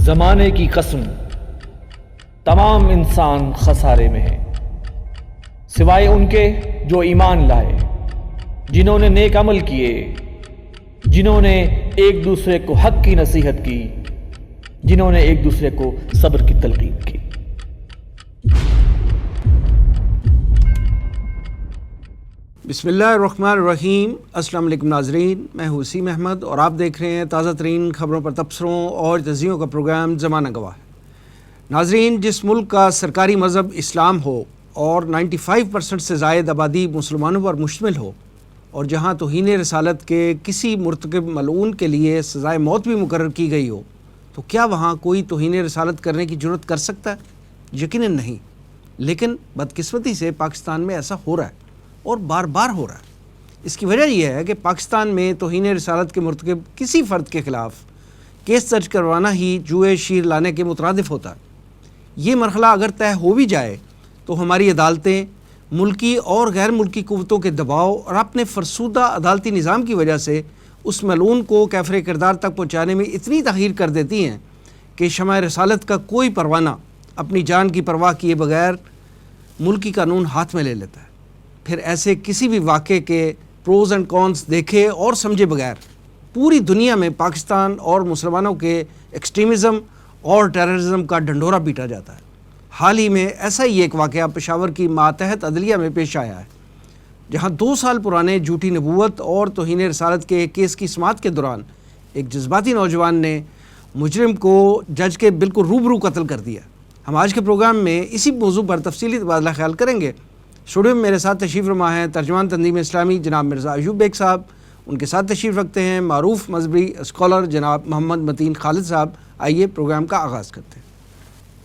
زمانے کی قسم تمام انسان خسارے میں ہے، سوائے ان کے جو ایمان لائے، جنہوں نے نیک عمل کیے، جنہوں نے ایک دوسرے کو حق کی نصیحت کی، جنہوں نے ایک دوسرے کو صبر کی تلقین کی۔ بسم اللہ الرحمن الرحیم۔ السلام علیکم ناظرین، میں ہوں وسیم احمد اور آپ دیکھ رہے ہیں تازہ ترین خبروں پر تبصروں اور تجزیوں کا پروگرام زمانہ گواہ۔ ناظرین، جس ملک کا سرکاری مذہب اسلام ہو اور 95% سے زائد آبادی مسلمانوں پر مشتمل ہو، اور جہاں توہین رسالت کے کسی مرتکب ملعون کے لیے سزائے موت بھی مقرر کی گئی ہو، تو کیا وہاں کوئی توہین رسالت کرنے کی جرت کر سکتا ہے؟ یقیناً نہیں۔ لیکن بدقسمتی سے پاکستان میں ایسا ہو رہا ہے اور بار بار ہو رہا ہے۔ اس کی وجہ یہ ہے کہ پاکستان میں توہین رسالت کے مرتکب کسی فرد کے خلاف کیس درج کروانا ہی جوئے شیر لانے کے مترادف ہوتا ہے۔ یہ مرحلہ اگر طے ہو بھی جائے تو ہماری عدالتیں ملکی اور غیر ملکی قوتوں کے دباؤ اور اپنے فرسودہ عدالتی نظام کی وجہ سے اس ملعون کو کیفر کردار تک پہنچانے میں اتنی تاخیر کر دیتی ہیں کہ شمع رسالت کا کوئی پروانہ اپنی جان کی پرواہ کیے بغیر ملکی قانون ہاتھ میں لے لیتا ہے۔ پھر ایسے کسی بھی واقعے کے پروز اینڈ کونس دیکھے اور سمجھے بغیر پوری دنیا میں پاکستان اور مسلمانوں کے ایکسٹریمزم اور ٹیررزم کا ڈنڈورا پیٹا جاتا ہے۔ حال ہی میں ایسا ہی ایک واقعہ پشاور کی ماتحت عدلیہ میں پیش آیا ہے، جہاں 2 سال پرانے جھوٹی نبوت اور توہین رسالت کے کیس کی سماعت کے دوران ایک جذباتی نوجوان نے مجرم کو جج کے بالکل روبرو قتل کر دیا۔ ہم آج کے پروگرام میں اسی موضوع پر تفصیلی تبادلہ خیال کریں گے۔ اسٹوڈیو میں میرے ساتھ تشریف فرما ہیں ترجمان تنظیم اسلامی جناب مرزا ایوب بیگ صاحب، ان کے ساتھ تشریف رکھتے ہیں معروف مذہبی اسکالر جناب محمد متین خالد صاحب۔ آئیے پروگرام کا آغاز کرتے ہیں۔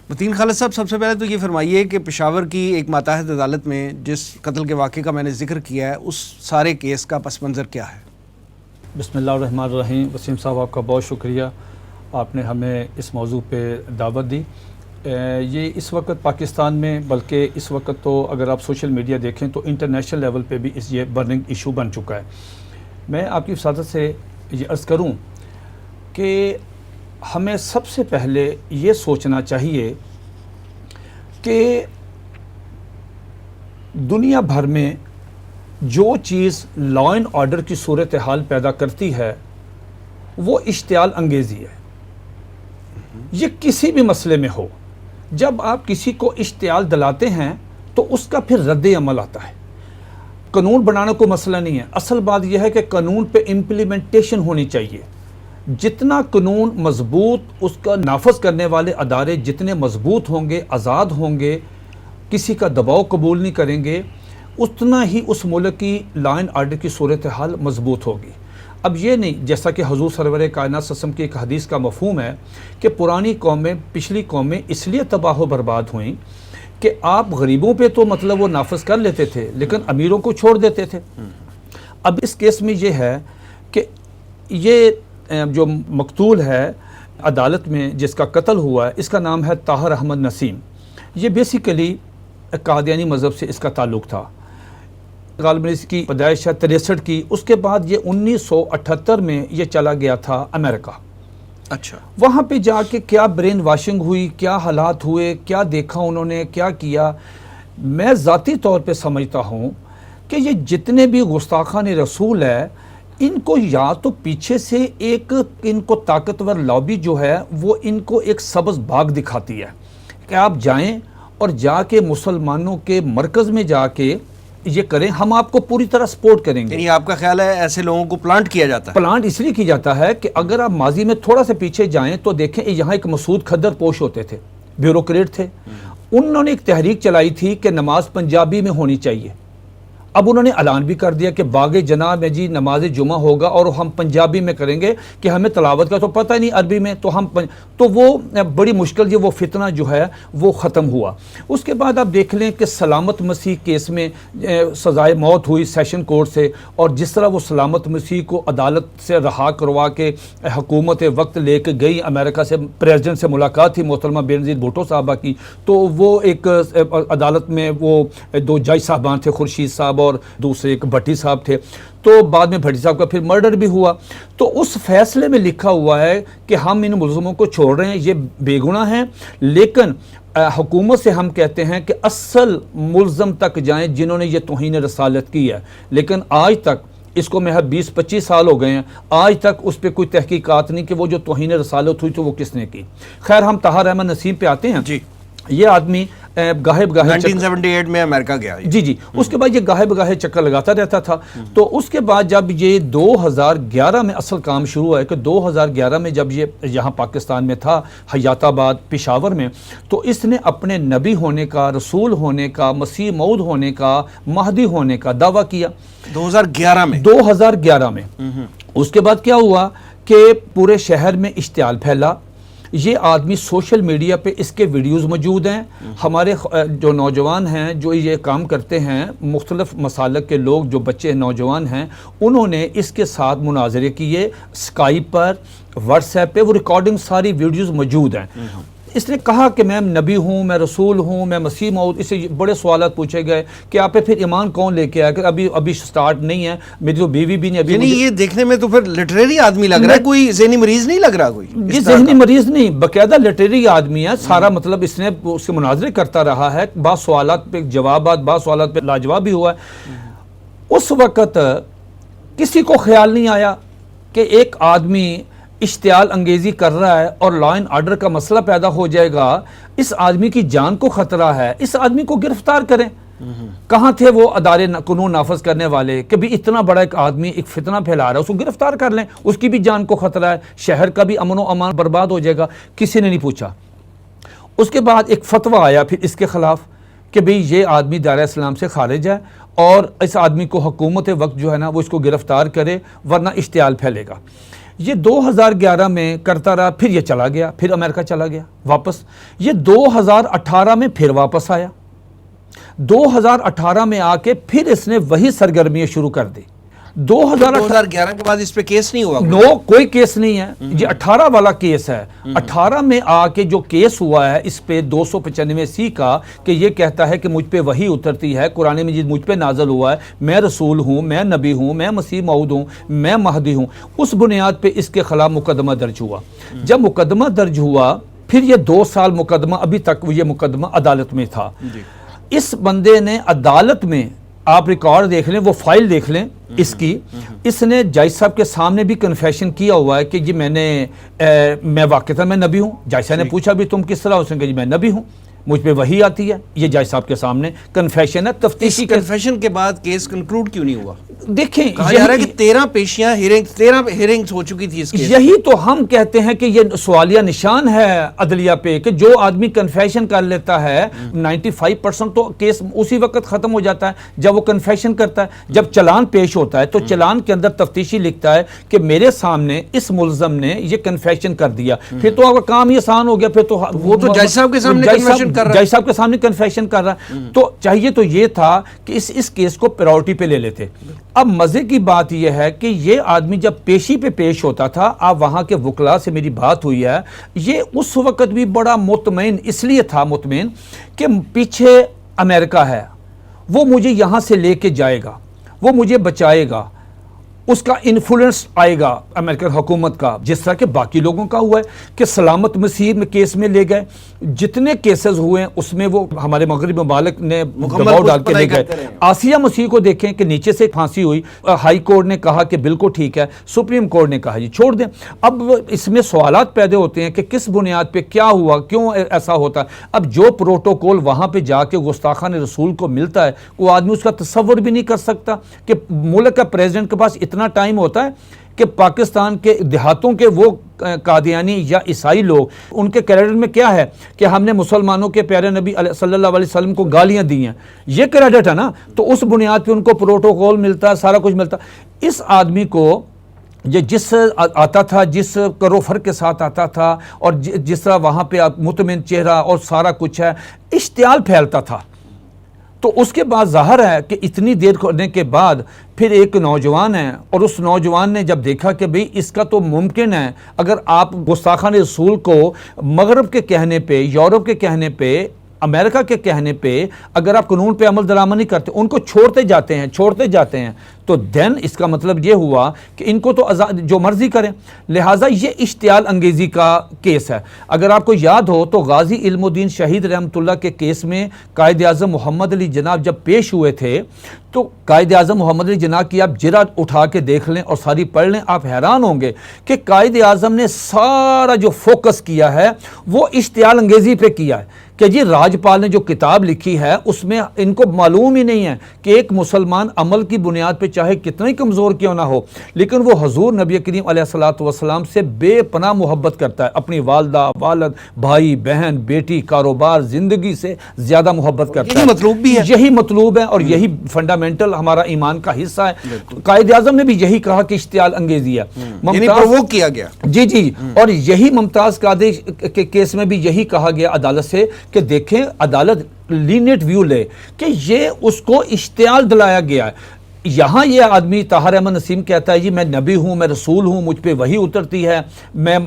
متین خالد صاحب، سب سے پہلے تو یہ فرمائیے کہ پشاور کی ایک ماتحت عدالت میں جس قتل کے واقعے کا میں نے ذکر کیا ہے، اس سارے کیس کا پس منظر کیا ہے؟ بسم اللہ الرحمن الرحیم۔ وسیم صاحب، آپ کا بہت شکریہ، آپ نے ہمیں اس موضوع پہ دعوت دی۔ یہ اس وقت پاکستان میں، بلکہ اس وقت تو اگر آپ سوشل میڈیا دیکھیں تو انٹرنیشنل لیول پہ بھی یہ برننگ ایشو بن چکا ہے۔ میں آپ کی وساطت سے یہ عرض کروں کہ ہمیں سب سے پہلے یہ سوچنا چاہیے کہ دنیا بھر میں جو چیز لا اینڈ آرڈر کی صورتحال پیدا کرتی ہے وہ اشتعال انگیزی ہے۔ یہ کسی بھی مسئلے میں ہو، جب آپ کسی کو اشتعال دلاتے ہیں تو اس کا پھر رد عمل آتا ہے۔ قانون بنانا کوئی مسئلہ نہیں ہے، اصل بات یہ ہے کہ قانون پہ امپلیمنٹیشن ہونی چاہیے۔ جتنا قانون مضبوط، اس کا نافذ کرنے والے ادارے جتنے مضبوط ہوں گے، آزاد ہوں گے، کسی کا دباؤ قبول نہیں کریں گے، اتنا ہی اس ملک کی لا اینڈ آرڈر کی صورتحال مضبوط ہوگی۔ اب یہ نہیں، جیسا کہ حضور سرور کائنات صلی اللہ علیہ وسلم کی ایک حدیث کا مفہوم ہے کہ پرانی قومیں، پچھلی قومیں اس لیے تباہ و برباد ہوئیں کہ آپ غریبوں پہ تو مطلب وہ نافذ کر لیتے تھے لیکن امیروں کو چھوڑ دیتے تھے۔ اب اس کیس میں یہ ہے کہ یہ جو مقتول ہے عدالت میں جس کا قتل ہوا ہے، اس کا نام ہے طاہر احمد نسیم۔ یہ بیسیکلی قادیانی مذہب سے اس کا تعلق تھا۔ غالباً اس کی پیدائش ہے 63 کی، اس کے بعد یہ 1978 میں یہ چلا گیا تھا امریکہ۔ اچھا، وہاں پہ جا کے کیا برین واشنگ ہوئی، کیا حالات ہوئے، کیا دیکھا انہوں نے، کیا کیا، میں ذاتی طور پہ سمجھتا ہوں کہ یہ جتنے بھی گستاخان رسول ہے، ان کو یا تو پیچھے سے ایک ان کو طاقتور لابی جو ہے وہ ان کو ایک سبز باغ دکھاتی ہے کہ آپ جائیں اور جا کے مسلمانوں کے مرکز میں جا کے یہ کریں، ہم آپ کو پوری طرح سپورٹ کریں گے۔ یعنی آپ کا خیال ہے ایسے لوگوں کو پلانٹ کیا جاتا ہے؟ پلانٹ اس لیے کیا جاتا ہے کہ اگر آپ ماضی میں تھوڑا سا پیچھے جائیں تو دیکھیں یہاں ایک مسعود کھدر پوش ہوتے تھے، بیوروکریٹ تھے، انہوں نے ایک تحریک چلائی تھی کہ نماز پنجابی میں ہونی چاہیے۔ اب انہوں نے اعلان بھی کر دیا کہ باغ جناب میں جی نماز جمعہ ہوگا اور ہم پنجابی میں کریں گے کہ ہمیں تلاوت کا تو پتہ نہیں عربی میں، تو وہ بڑی مشکل وہ فتنہ جو ہے وہ ختم ہوا۔ اس کے بعد آپ دیکھ لیں کہ سلامت مسیح کیس میں سزائے موت ہوئی سیشن کورٹ سے، اور جس طرح وہ سلامت مسیح کو عدالت سے رہا کروا کے حکومت وقت لے کے گئی، امریکہ سے پریزیڈنٹ سے ملاقات تھی محترمہ بینظیر بھٹو صاحبہ کی، تو وہ ایک عدالت میں وہ 2 جج صاحبان تھے، خورشید صاحب اور دوسرے ایک بھٹی صاحب تھے. تو بعد میں بھٹی صاحب کا پھر مرڈر بھی ہوا. تو اس فیصلے میں لکھا ہوا ہے کہ ہم ان ملزموں کو چھوڑ رہے ہیں, یہ بے گناہ ہیں, لیکن حکومت سے ہم کہتے ہیں کہ اصل ملزم تک جائیں جنہوں نے یہ توہین رسالت کی ہے. لیکن آج تک اس کو محض 20-25 سال ہو گئے ہیں, آج تک اس پہ کوئی تحقیقات نہیں کہ وہ جو توہین رسالت ہوئی تو وہ کس نے کی. خیر ہم طاہر احمد نسیم پہ آتے ہیں. جی, یہ آدمی گاہے بگاہے 1978 میں امریکہ گیا. جی اس کے بعد یہ گاہے بگاہے چکر لگاتا رہتا تھا. تو اس کے بعد جب یہ 2011 میں اصل کام شروع ہوا ہے کہ 2011 میں جب یہ یہاں پاکستان میں تھا حیات آباد پشاور میں, تو اس نے اپنے نبی ہونے کا, رسول ہونے کا, مسیح موعود ہونے کا, مہدی ہونے کا دعویٰ کیا 2011 میں. اس کے بعد کیا ہوا کہ پورے شہر میں اشتعال پھیلا. یہ آدمی سوشل میڈیا پہ اس کے ویڈیوز موجود ہیں. ہمارے جو نوجوان ہیں جو یہ کام کرتے ہیں, مختلف مسالک کے لوگ جو بچے نوجوان ہیں, انہوں نے اس کے ساتھ مناظرے کیے اسکائپ پر, واٹس ایپ پہ, وہ ریکارڈنگ ساری ویڈیوز موجود ہیں. اس نے کہا کہ میں نبی ہوں, میں رسول ہوں, میں مسیح موعود. اس سے بڑے سوالات پوچھے گئے کہ آپ پھر ایمان کون لے کے آیا, کہ ابھی سٹارٹ نہیں ہے, میری تو بیوی بھی نہیں. ابھی یعنی یہ دیکھنے میں تو پھر لٹریری آدمی لگ رہا ہے, کوئی ذہنی مریض نہیں لگ رہا. کوئی یہ ذہنی مریض نہیں, باقاعدہ لٹریری آدمی ہے سارا. مطلب اس نے اس کے مناظرے کرتا رہا ہے, بعض سوالات پہ جوابات, بعض سوالات پہ لاجواب بھی ہوا ہے. اس وقت کسی کو خیال نہیں آیا کہ ایک آدمی اشتعال انگیزی کر رہا ہے اور لا اینڈ آرڈر کا مسئلہ پیدا ہو جائے گا, اس آدمی کی جان کو خطرہ ہے, اس آدمی کو گرفتار کریں. کہاں تھے وہ ادارے قانون نافذ کرنے والے کہ بھی اتنا بڑا ایک آدمی ایک فتنہ پھیلا رہا ہے, اس کو گرفتار کر لیں, اس کی بھی جان کو خطرہ ہے, شہر کا بھی امن و امان برباد ہو جائے گا. کسی نے نہیں پوچھا. اس کے بعد ایک فتویٰ آیا پھر اس کے خلاف کہ بھئی یہ آدمی دائرہ اسلام سے خارج ہے اور اس آدمی کو حکومت وقت جو ہے نا وہ اس کو گرفتار کرے ورنہ اشتعال پھیلے گا. یہ 2011 میں کرتا رہا, پھر یہ چلا گیا, پھر امریکہ چلا گیا واپس. یہ 2018 میں پھر واپس آیا. 2018 میں آ کے پھر اس نے وہی سرگرمیاں شروع کر دی. 2011 کے بعد اس پہ کیس نہیں ہوا؟ نو, کوئی کیس نہیں ہے. یہ 18 والا کیس ہے. 18 میں آ کے جو کیس ہوا ہے اس پہ 295C کا, کہ یہ کہتا ہے کہ مجھ پہ وحی اترتی ہے, قرآن مجید مجھ پہ نازل ہوا ہے, میں رسول ہوں, میں نبی ہوں, میں مسیح موعود ہوں, میں مہدی ہوں. اس بنیاد پہ اس کے خلاف مقدمہ درج ہوا. جب مقدمہ درج ہوا پھر یہ 2 سال مقدمہ, ابھی تک یہ مقدمہ عدالت میں تھا. اس بندے نے عدالت میں, آپ ریکارڈ دیکھ لیں, وہ فائل دیکھ لیں اس کی, اس نے جج صاحب کے سامنے بھی کنفیشن کیا ہوا ہے کہ جی میں واقعتاً میں نبی ہوں. جج صاحب نے پوچھا بھی تم کس طرح, اس نے کہا جی میں نبی ہوں, مجھ پہ وحی آتی ہے. یہ جج صاحب کے سامنے کنفیشن ہے. تفتیشی کنفیشن کے بعد کیس کنکلوڈ کیوں نہیں ہوا؟ دیکھیں کہا جا رہا ہے کہ 13 پیشیاں 13 ہیرنگز ہو چکی تھی اس کیس. یہی تو ہم کہتے ہیں کہ یہ سوالیہ نشان ہے عدلیہ پہ کہ جو آدمی کنفیشن کر لیتا ہے 95% تو کیس اسی وقت ختم ہو جاتا ہے جب وہ کنفیشن کرتا ہے. جب چلان پیش ہوتا ہے تو چلان کے اندر تفتیشی لکھتا ہے کہ میرے سامنے اس ملزم نے یہ کنفیشن کر دیا, پھر تو آپ کا کام ہی آسان ہو گیا. پھر تو وہ تو جج صاحب کے سامنے کنفیشن کر رہا ہے, جج صاحب کے سامنے کنفیشن کر رہا ہے. تو چاہیے تو یہ تھا کہ اس کیس کو پرائورٹی پہ لے لیتے. اب مزے کی بات یہ ہے کہ یہ آدمی جب پیشی پہ پیش ہوتا تھا, آپ وہاں کے وکلاء سے میری بات ہوئی ہے, یہ اس وقت بھی بڑا مطمئن اس لیے تھا مطمئن کہ پیچھے امریکہ ہے, وہ مجھے یہاں سے لے کے جائے گا, وہ مجھے بچائے گا, اس کا انفلوئنس آئے گا امریکن حکومت کا, جس طرح کہ باقی لوگوں کا ہوا ہے کہ سلامت مسیح میں کیس میں لے گئے. جتنے کیسز ہوئے ہیں اس میں وہ ہمارے مغربی ممالک نے دباؤ ڈال کے لے گئے. آسیہ مسیح کو دیکھیں کہ نیچے سے پھانسی ہوئی, ہائی کورٹ نے کہا کہ بالکل ٹھیک ہے, سپریم کورٹ نے کہا جی چھوڑ دیں. اب اس میں سوالات پیدا ہوتے ہیں کہ کس بنیاد پہ کیا ہوا, کیوں ایسا ہوتا ہے. اب جو پروٹوکول وہاں پہ جا کے گستاخان رسول کو ملتا ہے, وہ آدمی اس کا تصور بھی نہیں کر سکتا کہ ملک کا پریزیڈنٹ کے پاس اتنا ٹائم ہوتا ہے کہ پاکستان کے دیہاتوں کے وہ قادیانی یا عیسائی لوگ, ان کے کریڈٹ میں کیا ہے کہ ہم نے مسلمانوں کے پیارے نبی صلی اللہ علیہ وسلم کو گالیاں دی ہیں, یہ کریڈٹ ہے نا. تو اس بنیاد پہ ان کو پروٹوکول ملتا ہے, سارا کچھ ملتا. اس آدمی کو یہ جس آتا تھا, جس کروفر کے ساتھ آتا تھا, اور جس طرح وہاں پہ مطمئن چہرہ اور سارا کچھ ہے, اشتعال پھیلتا تھا. تو اس کے بعد ظاہر ہے کہ اتنی دیر کرنے کے بعد پھر ایک نوجوان ہے, اور اس نوجوان نے جب دیکھا کہ بھئی اس کا تو ممکن ہے, اگر آپ گستاخان رسول کو مغرب کے کہنے پہ, یورپ کے کہنے پہ امریکہ کے کہنے پہ اگر آپ قانون پہ عمل درآمد نہیں کرتے، ان کو چھوڑتے جاتے ہیں تو دین اس کا مطلب یہ ہوا کہ ان کو تو جو مرضی کریں. لہٰذا یہ اشتعال انگیزی کا کیس ہے. اگر آپ کو یاد ہو تو غازی علم الدین شہید رحمۃ اللہ کے کیس میں قائد اعظم محمد علی جناح جب پیش ہوئے تھے تو قائد اعظم محمد علی جناح کی آپ جرا اٹھا کے دیکھ لیں اور ساری پڑھ لیں، آپ حیران ہوں گے کہ قائد اعظم نے سارا جو فوکس کیا ہے وہ اشتعال انگیزی پہ کیا ہے کہ جی راجپال نے جو کتاب لکھی ہے اس میں ان کو معلوم ہی نہیں ہے کہ ایک مسلمان عمل کی بنیاد پہ چاہے کتنا ہی کمزور کیوں نہ ہو لیکن وہ حضور نبی کریم علیہ الصلوۃ والسلام سے بے پناہ محبت کرتا ہے، اپنی والدہ، والد، بھائی، بہن، بیٹی، کاروبار، زندگی سے زیادہ محبت کرتا ہے. یہی مطلوب بھی ہے، یہی مطلوب ہے اور یہی فنڈامنٹل ہمارا ایمان کا حصہ ہے. قائد اعظم نے بھی یہی کہا کہ اشتعال انگیزی ہے، یعنی پرووک کیا گیا. جی اور یہی ممتاز قادری کے کیس میں بھی یہی کہا گیا عدالت سے کہ دیکھیں عدالت لینیٹ ویو لے کہ یہ اس کو اشتعال دلایا گیا ہے. یہاں یہ آدمی طاہر احمد نسیم کہتا ہے جی میں نبی ہوں، میں رسول ہوں، مجھ پہ وحی اترتی ہے، میں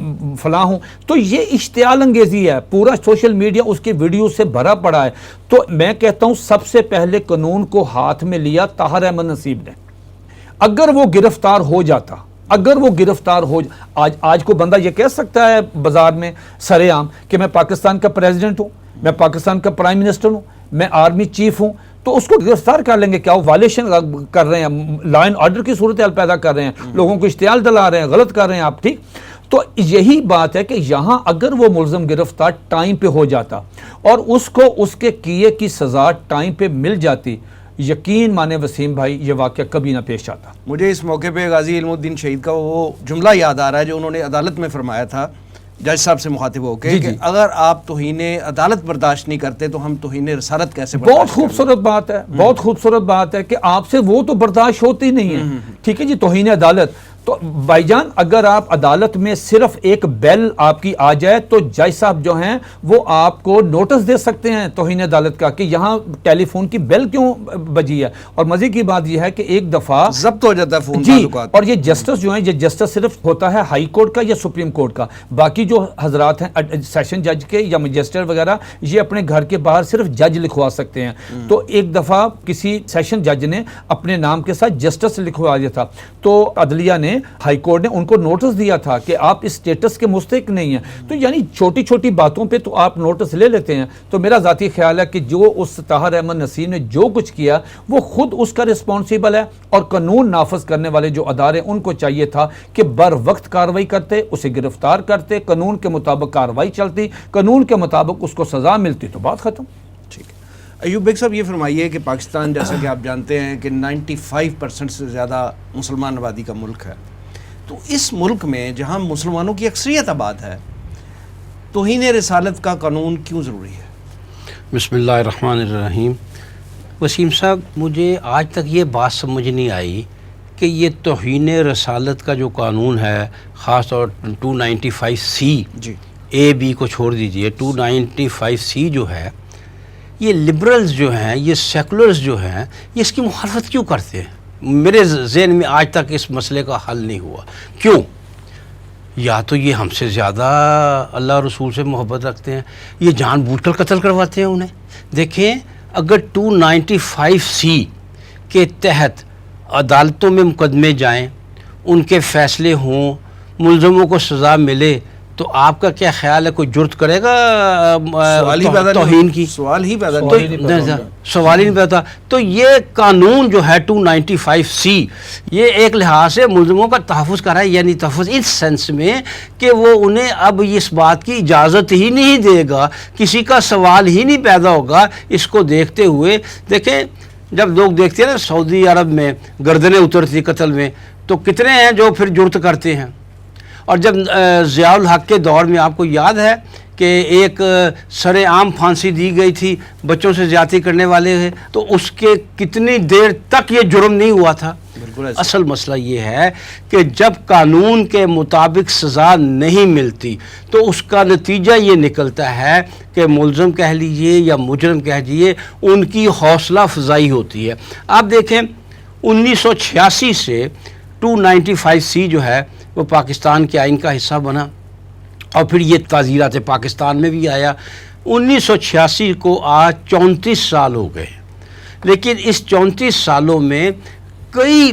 فلاں ہوں، تو یہ اشتعال انگیزی ہے. پورا سوشل میڈیا اس کی ویڈیو سے بھرا پڑا ہے. تو میں کہتا ہوں سب سے پہلے قانون کو ہاتھ میں لیا طاہر احمد نسیم نے. اگر وہ گرفتار ہو جاتا، آج کو بندہ یہ کہہ سکتا ہے بازار میں سر عام کہ میں پاکستان کا پریزیڈنٹ ہوں، میں پاکستان کا پرائم منسٹر ہوں، میں آرمی چیف ہوں، تو اس کو گرفتار کر لیں گے. کیا وہ وائلیشن کر رہے ہیں، لا اینڈ آرڈر کی صورتحال پیدا کر رہے ہیں، لوگوں کو اشتعال دلا رہے ہیں، غلط کر رہے ہیں آپ. ٹھیک، تو یہی بات ہے کہ یہاں اگر وہ ملزم گرفتار ٹائم پہ ہو جاتا اور اس کو اس کے کیے کی سزا ٹائم پہ مل جاتی، یقین مانے وسیم بھائی یہ واقعہ کبھی نہ پیش آتا. مجھے اس موقع پہ غازی علم الدین شہید کا وہ جملہ یاد آ رہا ہے جو انہوں نے عدالت میں فرمایا تھا جج صاحب سے مخاطب ہو کے کہ اگر آپ توہین عدالت برداشت نہیں کرتے تو ہم توہین رسالت کیسے برداشت بہت خوبصورت بات ہے، بہت خوبصورت بات ہے کہ آپ سے وہ تو برداشت ہوتی نہیں ہے. ٹھیک ہے جی، توہین عدالت. تو بھائی جان اگر آپ عدالت میں صرف ایک بیل آپ کی آ جائے تو جج صاحب جو ہیں وہ آپ کو نوٹس دے سکتے ہیں توہین عدالت کا کہ یہاں ٹیلی فون کی بیل کیوں بجی ہے. اور مزے کی بات یہ ہے کہ ایک دفعہ ضبط ہو جاتا ہے فون جی، تعلقات. اور یہ جسٹس جو ہیں، یہ جسٹس صرف ہوتا ہے ہائی کورٹ کا یا سپریم کورٹ کا. باقی جو حضرات ہیں سیشن جج کے یا مجسٹر وغیرہ یہ اپنے گھر کے باہر صرف جج لکھوا سکتے ہیں. تو ایک دفعہ کسی سیشن جج نے اپنے نام کے ساتھ جسٹس لکھوا دیا تھا تو عدلیہ نے، ہائی کورٹ نے ان کو نوٹس دیا تھا کہ آپ اس سٹیٹس کے مستحق نہیں ہیں. تو یعنی چھوٹی چھوٹی باتوں پہ تو آپ نوٹس لے لیتے ہیں. تو میرا ذاتی خیال ہے کہ جو اس طاہر احمد نسیم نے جو کچھ کیا وہ خود اس کا رسپانسیبل ہے، اور قانون نافذ کرنے والے جو ادارے ان کو چاہیے تھا کہ بر وقت کارروائی کرتے، اسے گرفتار کرتے، قانون کے مطابق کارروائی چلتی، قانون کے مطابق اس کو سزا ملتی تو بات ختم. ٹھیک ہے ایوب بیگ صاحب، یہ فرمائیے کہ پاکستان جیسا کہ آپ جانتے ہیں کہ 95% سے زیادہ مسلمان آبادی کا ملک ہے. تو اس ملک میں جہاں مسلمانوں کی اکثریت آباد ہے توہین رسالت کا قانون کیوں ضروری ہے؟ بسم اللہ الرحمن الرحیم. وسیم صاحب، مجھے آج تک یہ بات سمجھ نہیں آئی کہ یہ توہین رسالت کا جو قانون ہے، خاص طور 295C جی اے بی کو چھوڑ دیجئے، 295C جو ہے، یہ لبرلز جو ہیں، یہ سیکولرز جو ہیں، یہ اس کی مخالفت کیوں کرتے ہیں؟ میرے ذہن میں آج تک اس مسئلے کا حل نہیں ہوا. کیوں؟ یا تو یہ ہم سے زیادہ اللہ رسول سے محبت رکھتے ہیں، یہ جان بوجھ کر قتل کرواتے ہیں انہیں. دیکھیں، اگر 295C کے تحت عدالتوں میں مقدمے جائیں، ان کے فیصلے ہوں، ملزموں کو سزا ملے، تو آپ کا کیا خیال ہے کوئی جرت کرے گا توہین کی؟ سوال ہی پیدا سوال ہی نہیں پیدا. تو یہ قانون جو ہے 295C یہ ایک لحاظ سے ملزموں کا تحفظ کر رہا ہے، یعنی تحفظ اس سینس میں کہ وہ انہیں اب اس بات کی اجازت ہی نہیں دے گا، کسی کا سوال ہی نہیں پیدا ہوگا اس کو دیکھتے ہوئے. دیکھیں، جب لوگ دیکھتے ہیں نا سعودی عرب میں گردنیں اترتی قتل میں، تو کتنے ہیں جو پھر جرت کرتے ہیں. اور جب ضیاء الحق کے دور میں آپ کو یاد ہے کہ ایک سر عام پھانسی دی گئی تھی بچوں سے زیادتی کرنے والے ہیں، تو اس کے کتنی دیر تک یہ جرم نہیں ہوا تھا. اصل مسئلہ یہ ہے کہ جب قانون کے مطابق سزا نہیں ملتی تو اس کا نتیجہ یہ نکلتا ہے کہ ملزم کہہ لیجئے یا مجرم کہہ لیجئے، ان کی حوصلہ افزائی ہوتی ہے. آپ دیکھیں 1986 سے 295C جو ہے وہ پاکستان کے آئین کا حصہ بنا، اور پھر یہ تعزیرات پاکستان میں بھی آیا. 1986 کو آج 34 سال ہو گئے، لیکن اس 34 سالوں میں کئی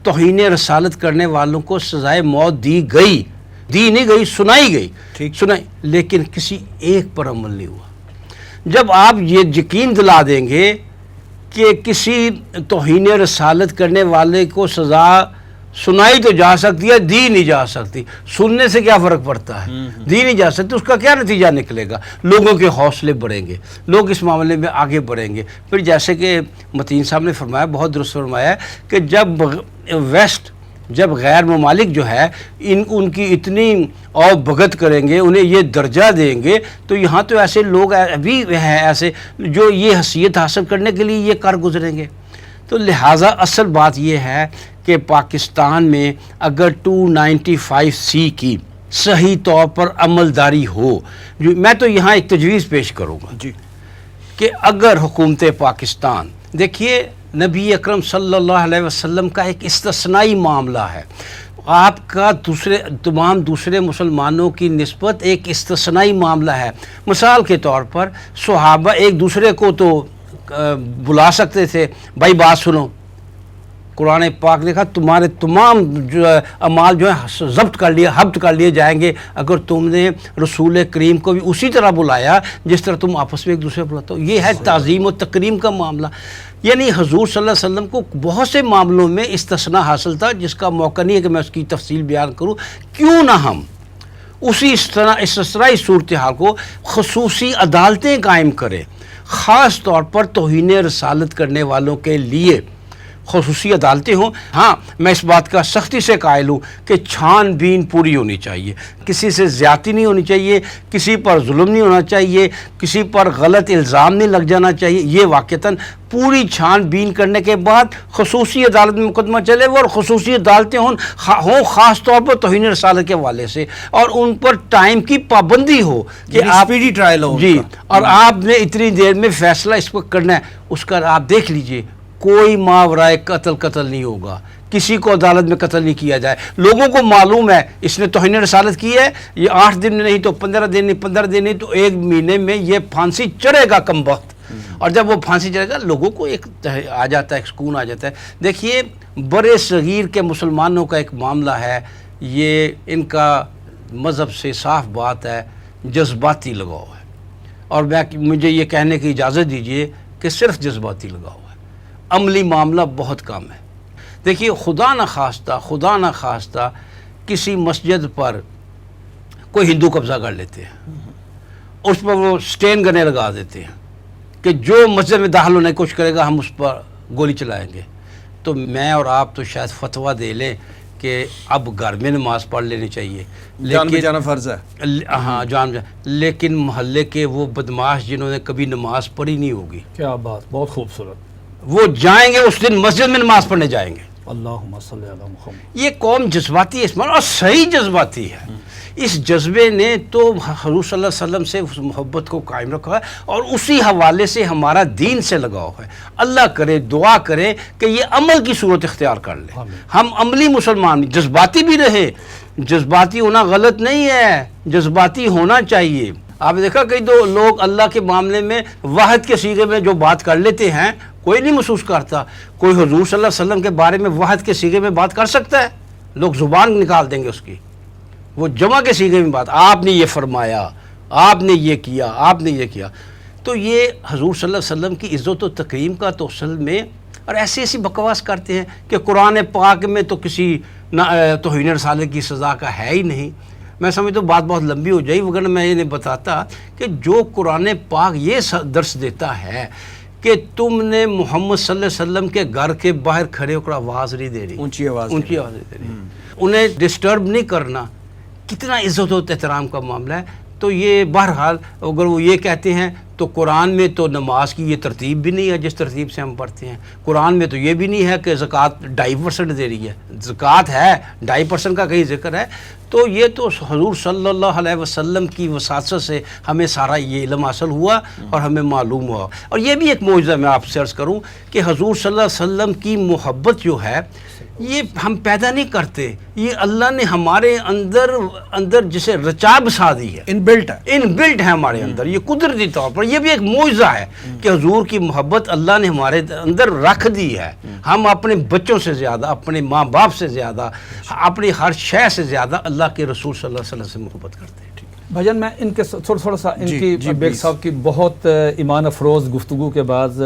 توہین رسالت کرنے والوں کو سزائے موت دی نہیں گئی، سنائی گئی، سنائی، لیکن کسی ایک پر عمل نہیں ہوا۔ جب آپ یہ یقین دلا دیں گے کہ کسی توہین رسالت کرنے والے کو سزا سنائی تو جا سکتی ہے، دی نہیں جا سکتی، سننے سے کیا فرق پڑتا ہے؟ دی نہیں جا سکتی، اس کا کیا نتیجہ نکلے گا؟ لوگوں کے حوصلے بڑھیں گے، لوگ اس معاملے میں آگے بڑھیں گے۔ پھر جیسے کہ متین صاحب نے فرمایا، بہت درست فرمایا ہے کہ جب غیر ممالک جو ہے ان کی اتنی اور بھگت کریں گے، انہیں یہ درجہ دیں گے، تو یہاں تو ایسے لوگ ابھی ہیں ایسے جو یہ حیثیت حاصل کرنے کے لیے یہ کر گزریں گے۔ تو لہٰذا اصل بات یہ ہے کہ پاکستان میں اگر 295C کی صحیح طور پر عملداری ہو، میں تو یہاں ایک تجویز پیش کروں گا جی کہ اگر حکومت پاکستان، دیکھیے نبی اکرم صلی اللہ علیہ وسلم کا ایک استثنائی معاملہ ہے، آپ کا تمام دوسرے مسلمانوں کی نسبت ایک استثنائی معاملہ ہے۔ مثال کے طور پر صحابہ ایک دوسرے کو تو بلا سکتے تھے، بھائی بات سنو، قرآن پاک نے کہا تمہارے تمام اعمال جو ہیں ضبط کر لیے جائیں گے اگر تم نے رسول کریم کو بھی اسی طرح بلایا جس طرح تم آپس میں ایک دوسرے کو بلاتے ہو۔ یہ ہے تعظیم و تکریم کا معاملہ۔ یعنی حضور صلی اللہ علیہ وسلم کو بہت سے معاملوں میں استثناء حاصل تھا، جس کا موقع نہیں ہے کہ میں اس کی تفصیل بیان کروں۔ کیوں نہ ہم اسی استثنائی صورتحال کو خصوصی عدالتیں قائم کریں، خاص طور پر توہین رسالت کرنے والوں کے لیے خصوصی عدالتیں ہوں۔ ہاں، میں اس بات کا سختی سے قائل ہوں کہ چھان بین پوری ہونی چاہیے، کسی سے زیادتی نہیں ہونی چاہیے، کسی پر ظلم نہیں ہونا چاہیے، کسی پر غلط الزام نہیں لگ جانا چاہیے۔ یہ واقعتاً پوری چھان بین کرنے کے بعد خصوصی عدالت میں مقدمہ چلے وہ، اور خصوصی عدالتیں ہوں خاص طور پر توہین رسالت کے حوالے سے، اور ان پر ٹائم کی پابندی ہو کہ آپ اسپیڈی ٹرائل ہو جی، اور آپ نے اتنی دیر میں فیصلہ اس پر کرنا ہے۔ اس کا آپ دیکھ لیجئے، کوئی ماورائے قتل نہیں ہوگا، کسی کو عدالت میں قتل نہیں کیا جائے۔ لوگوں کو معلوم ہے اس نے توہین رسالت کی ہے، یہ 8 دن نہیں تو 15 دن نہیں، 15 دن نہیں تو 1 مہینے میں یہ پھانسی چڑھے گا کم وقت۔ اور جب وہ پھانسی چڑھے گا لوگوں کو ایک آ جاتا ہے، ایک سکون آ جاتا ہے۔ دیکھیے برے صغیر کے مسلمانوں کا ایک معاملہ ہے، یہ ان کا مذہب سے صاف بات ہے، جذباتی لگاؤ ہے، اور مجھے یہ کہنے کی اجازت دیجئے کہ صرف جذباتی لگاؤ ہے، عملی معاملہ بہت کم ہے۔ دیکھیے خدا نہ خواستہ کسی مسجد پر کوئی ہندو قبضہ کر لیتے ہیں، اس پر وہ سٹین گنیں لگا دیتے ہیں کہ جو مسجد میں داخل ہونے کی کوشش کرے گا ہم اس پر گولی چلائیں گے۔ تو میں اور آپ تو شاید فتویٰ دے لیں کہ اب گھر میں نماز پڑھ لینی چاہیے، جان بچانا فرض ہے۔ ہاں جان، لیکن محلے کے وہ بدماش جنہوں نے کبھی نماز پڑھی نہیں ہوگی، کیا بات، بہت خوبصورت، وہ جائیں گے اس دن مسجد میں نماز پڑھنے جائیں گے۔ اللہم صلی علی محمد۔ یہ قوم جذباتی ہے، اور صحیح جذباتی ہے۔ اس جذبے نے تو حضور صلی اللہ علیہ وسلم سے اس محبت کو قائم رکھا ہے، اور اسی حوالے سے ہمارا دین سے لگاؤ ہے۔ اللہ کرے، دعا کرے کہ یہ عمل کی صورت اختیار کر لے، ہم عملی مسلمان، جذباتی بھی رہے۔ جذباتی ہونا غلط نہیں ہے، جذباتی ہونا چاہیے۔ آپ نے دیکھا کئی دو لوگ اللہ کے معاملے میں واحد کے صیغے میں جو بات کر لیتے ہیں کوئی نہیں محسوس کرتا۔ کوئی حضور صلی اللہ علیہ وسلم کے بارے میں واحد کے صیغے میں بات کر سکتا ہے؟ لوگ زبان نکال دیں گے اس کی، وہ جمع کے صیغے میں بات، آپ نے یہ فرمایا، آپ نے یہ کیا، آپ نے یہ کیا۔ تو یہ حضور صلی اللہ علیہ وسلم کی عزت و تکریم کا تو اصل میں، اور ایسی بکواس کرتے ہیں کہ قرآن پاک میں تو کسی توہین رسالت کی سزا کا ہے ہی نہیں۔ میں سمجھتا ہوں بات بہت لمبی ہو جائے، وگرنہ میں یہ نہیں بتاتا کہ جو قرآن پاک یہ درس دیتا ہے کہ تم نے محمد صلی اللہ علیہ وسلم کے گھر کے باہر کھڑے ہو کر آواز نہیں دے رہی، اونچی آواز نہیں دے رہی، انہیں ڈسٹرب نہیں کرنا، کتنا عزت و احترام کا معاملہ ہے۔ تو یہ بہرحال اگر وہ یہ کہتے ہیں تو قرآن میں تو نماز کی یہ ترتیب بھی نہیں ہے جس ترتیب سے ہم پڑھتے ہیں. قرآن میں تو یہ بھی نہیں ہے کہ زکوٰۃ 2.5% دے رہی ہے. زکوٰۃ ہے 2.5% کا کہیں ذکر ہے. تو یہ تو حضور صلی اللہ علیہ وسلم کی وساطت سے ہمیں سارا یہ علم حاصل ہوا اور ہمیں معلوم ہوا. اور یہ بھی ایک معجزہ میں آپ سے عرض کروں کہ حضور صلی اللہ علیہ وسلم کی محبت جو ہے یہ ہم پیدا نہیں کرتے, یہ اللہ نے ہمارے اندر جسے رچا بسا دی ہے, ان بلٹ ہے ہمارے اندر. یہ قدرتی طور پر یہ بھی ایک معجزہ ہے کہ حضور کی محبت اللہ نے ہمارے اندر رکھ دی ہے. ہم اپنے بچوں سے زیادہ, اپنے ماں باپ سے زیادہ, اپنی ہر شے سے زیادہ اللہ کے رسول صلی اللہ علیہ وسلم سے محبت کرتے ہیں. بھجن میں ان کے تھوڑا سا ان کی بیگ صاحب کی بہت ایمان افروز گفتگو کے بعد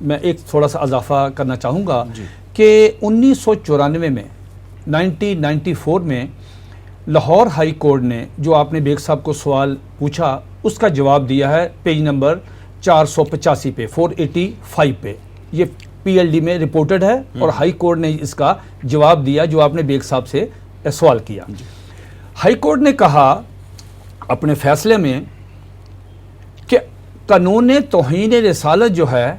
میں ایک تھوڑا سا اضافہ کرنا چاہوں گا کہ 1994 میں 1994 میں لاہور ہائی کورٹ نے جو آپ نے بیگ صاحب کو سوال پوچھا اس کا جواب دیا ہے پیج نمبر 485 پہ 485 پہ. یہ پی ایل ڈی میں رپورٹڈ ہے اور ہائی کورٹ نے اس کا جواب دیا جو آپ نے بیگ صاحب سے سوال کیا. ہائی کورٹ نے کہا اپنے فیصلے میں کہ قانون توہین رسالت جو ہے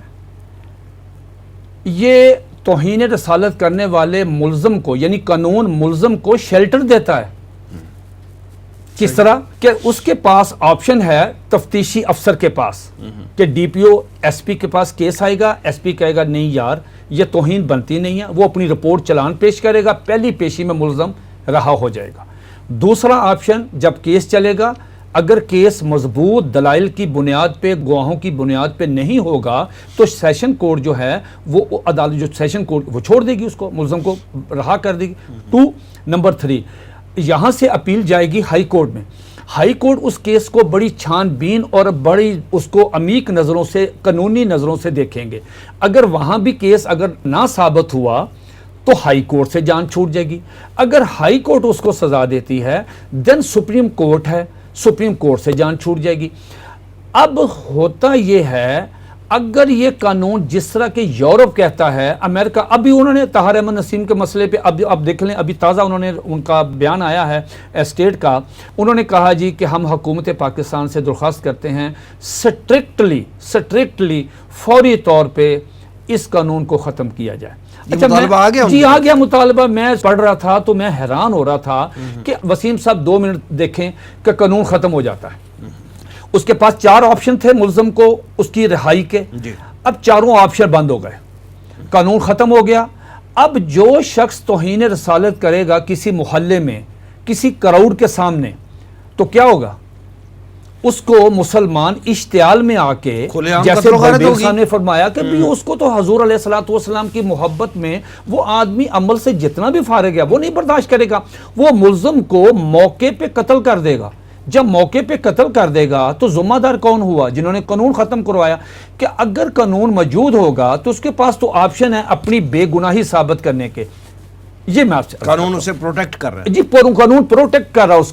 یہ توہین رسالت کرنے والے ملزم کو یعنی قانون ملزم کو شیلٹر دیتا ہے. کس طرح کہ اس کے پاس آپشن ہے تفتیشی افسر کے پاس کہ D P O S P کے پاس کیس آئے گا, ایس پی کہے گا نہیں یار یہ توہین بنتی نہیں ہے, وہ اپنی رپورٹ چلان پیش کرے گا, پہلی پیشی میں ملزم رہا ہو جائے گا. دوسرا آپشن جب کیس چلے گا اگر کیس مضبوط دلائل کی بنیاد پہ گواہوں کی بنیاد پہ نہیں ہوگا تو سیشن کورٹ جو ہے وہ عدالت جو سیشن کورٹ وہ چھوڑ دے گی, اس کو ملزم کو رہا کر دے گی. نمبر 3 یہاں سے اپیل جائے گی ہائی کورٹ میں. ہائی کورٹ اس کیس کو بڑی چھان بین اور بڑی اس کو عمیق نظروں سے قانونی نظروں سے دیکھیں گے. اگر وہاں بھی کیس اگر نہ ثابت ہوا تو ہائی کورٹ سے جان چھوٹ جائے گی. اگر ہائی کورٹ اس کو سزا دیتی ہے دین سپریم کورٹ ہے, سپریم کورٹ سے جان چھوٹ جائے گی. اب ہوتا یہ ہے اگر یہ قانون جس طرح کہ یورپ کہتا ہے, امریکہ ابھی انہوں نے طاہر احمد نسیم کے مسئلے پہ اب دیکھ لیں, ابھی تازہ انہوں نے ان کا بیان آیا ہے اسٹیٹ کا, انہوں نے کہا جی کہ ہم حکومت پاکستان سے درخواست کرتے ہیں سٹرکٹلی فوری طور پہ اس قانون کو ختم کیا جائے. مطالبہ آ گیا جی آ گیا مطالبہ. میں پڑھ رہا تھا تو میں حیران ہو رہا تھا کہ وسیم صاحب 2 منٹ دیکھیں کہ قانون ختم ہو جاتا ہے. اس کے پاس 4 آپشن تھے ملزم کو اس کی رہائی کے, اب چاروں آپشن بند ہو گئے, قانون ختم ہو گیا. اب جو شخص توہین رسالت کرے گا کسی محلے میں کسی کراؤڈ کے سامنے تو کیا ہوگا, اس کو مسلمان اشتعال میں آ کے جیسے بیگ صاحب نے فرمایا کہ اس کو تو حضور علیہ الصلوۃ والسلام کی محبت میں وہ آدمی عمل سے جتنا بھی فارغ ہے وہ نہیں برداشت کرے گا, وہ ملزم کو موقع پہ قتل کر دے گا. جب موقع پہ قتل کر دے گا تو ذمہ دار کون ہوا, جنہوں نے قانون ختم کروایا. کہ اگر قانون موجود ہوگا تو اس کے پاس تو آپشن ہے اپنی بے گناہی ثابت کرنے کے. یہ میں آپ سے قانون اسے پروٹیکٹ کر رہا ہے جی, قانون پروٹیکٹ کر رہا ہے اس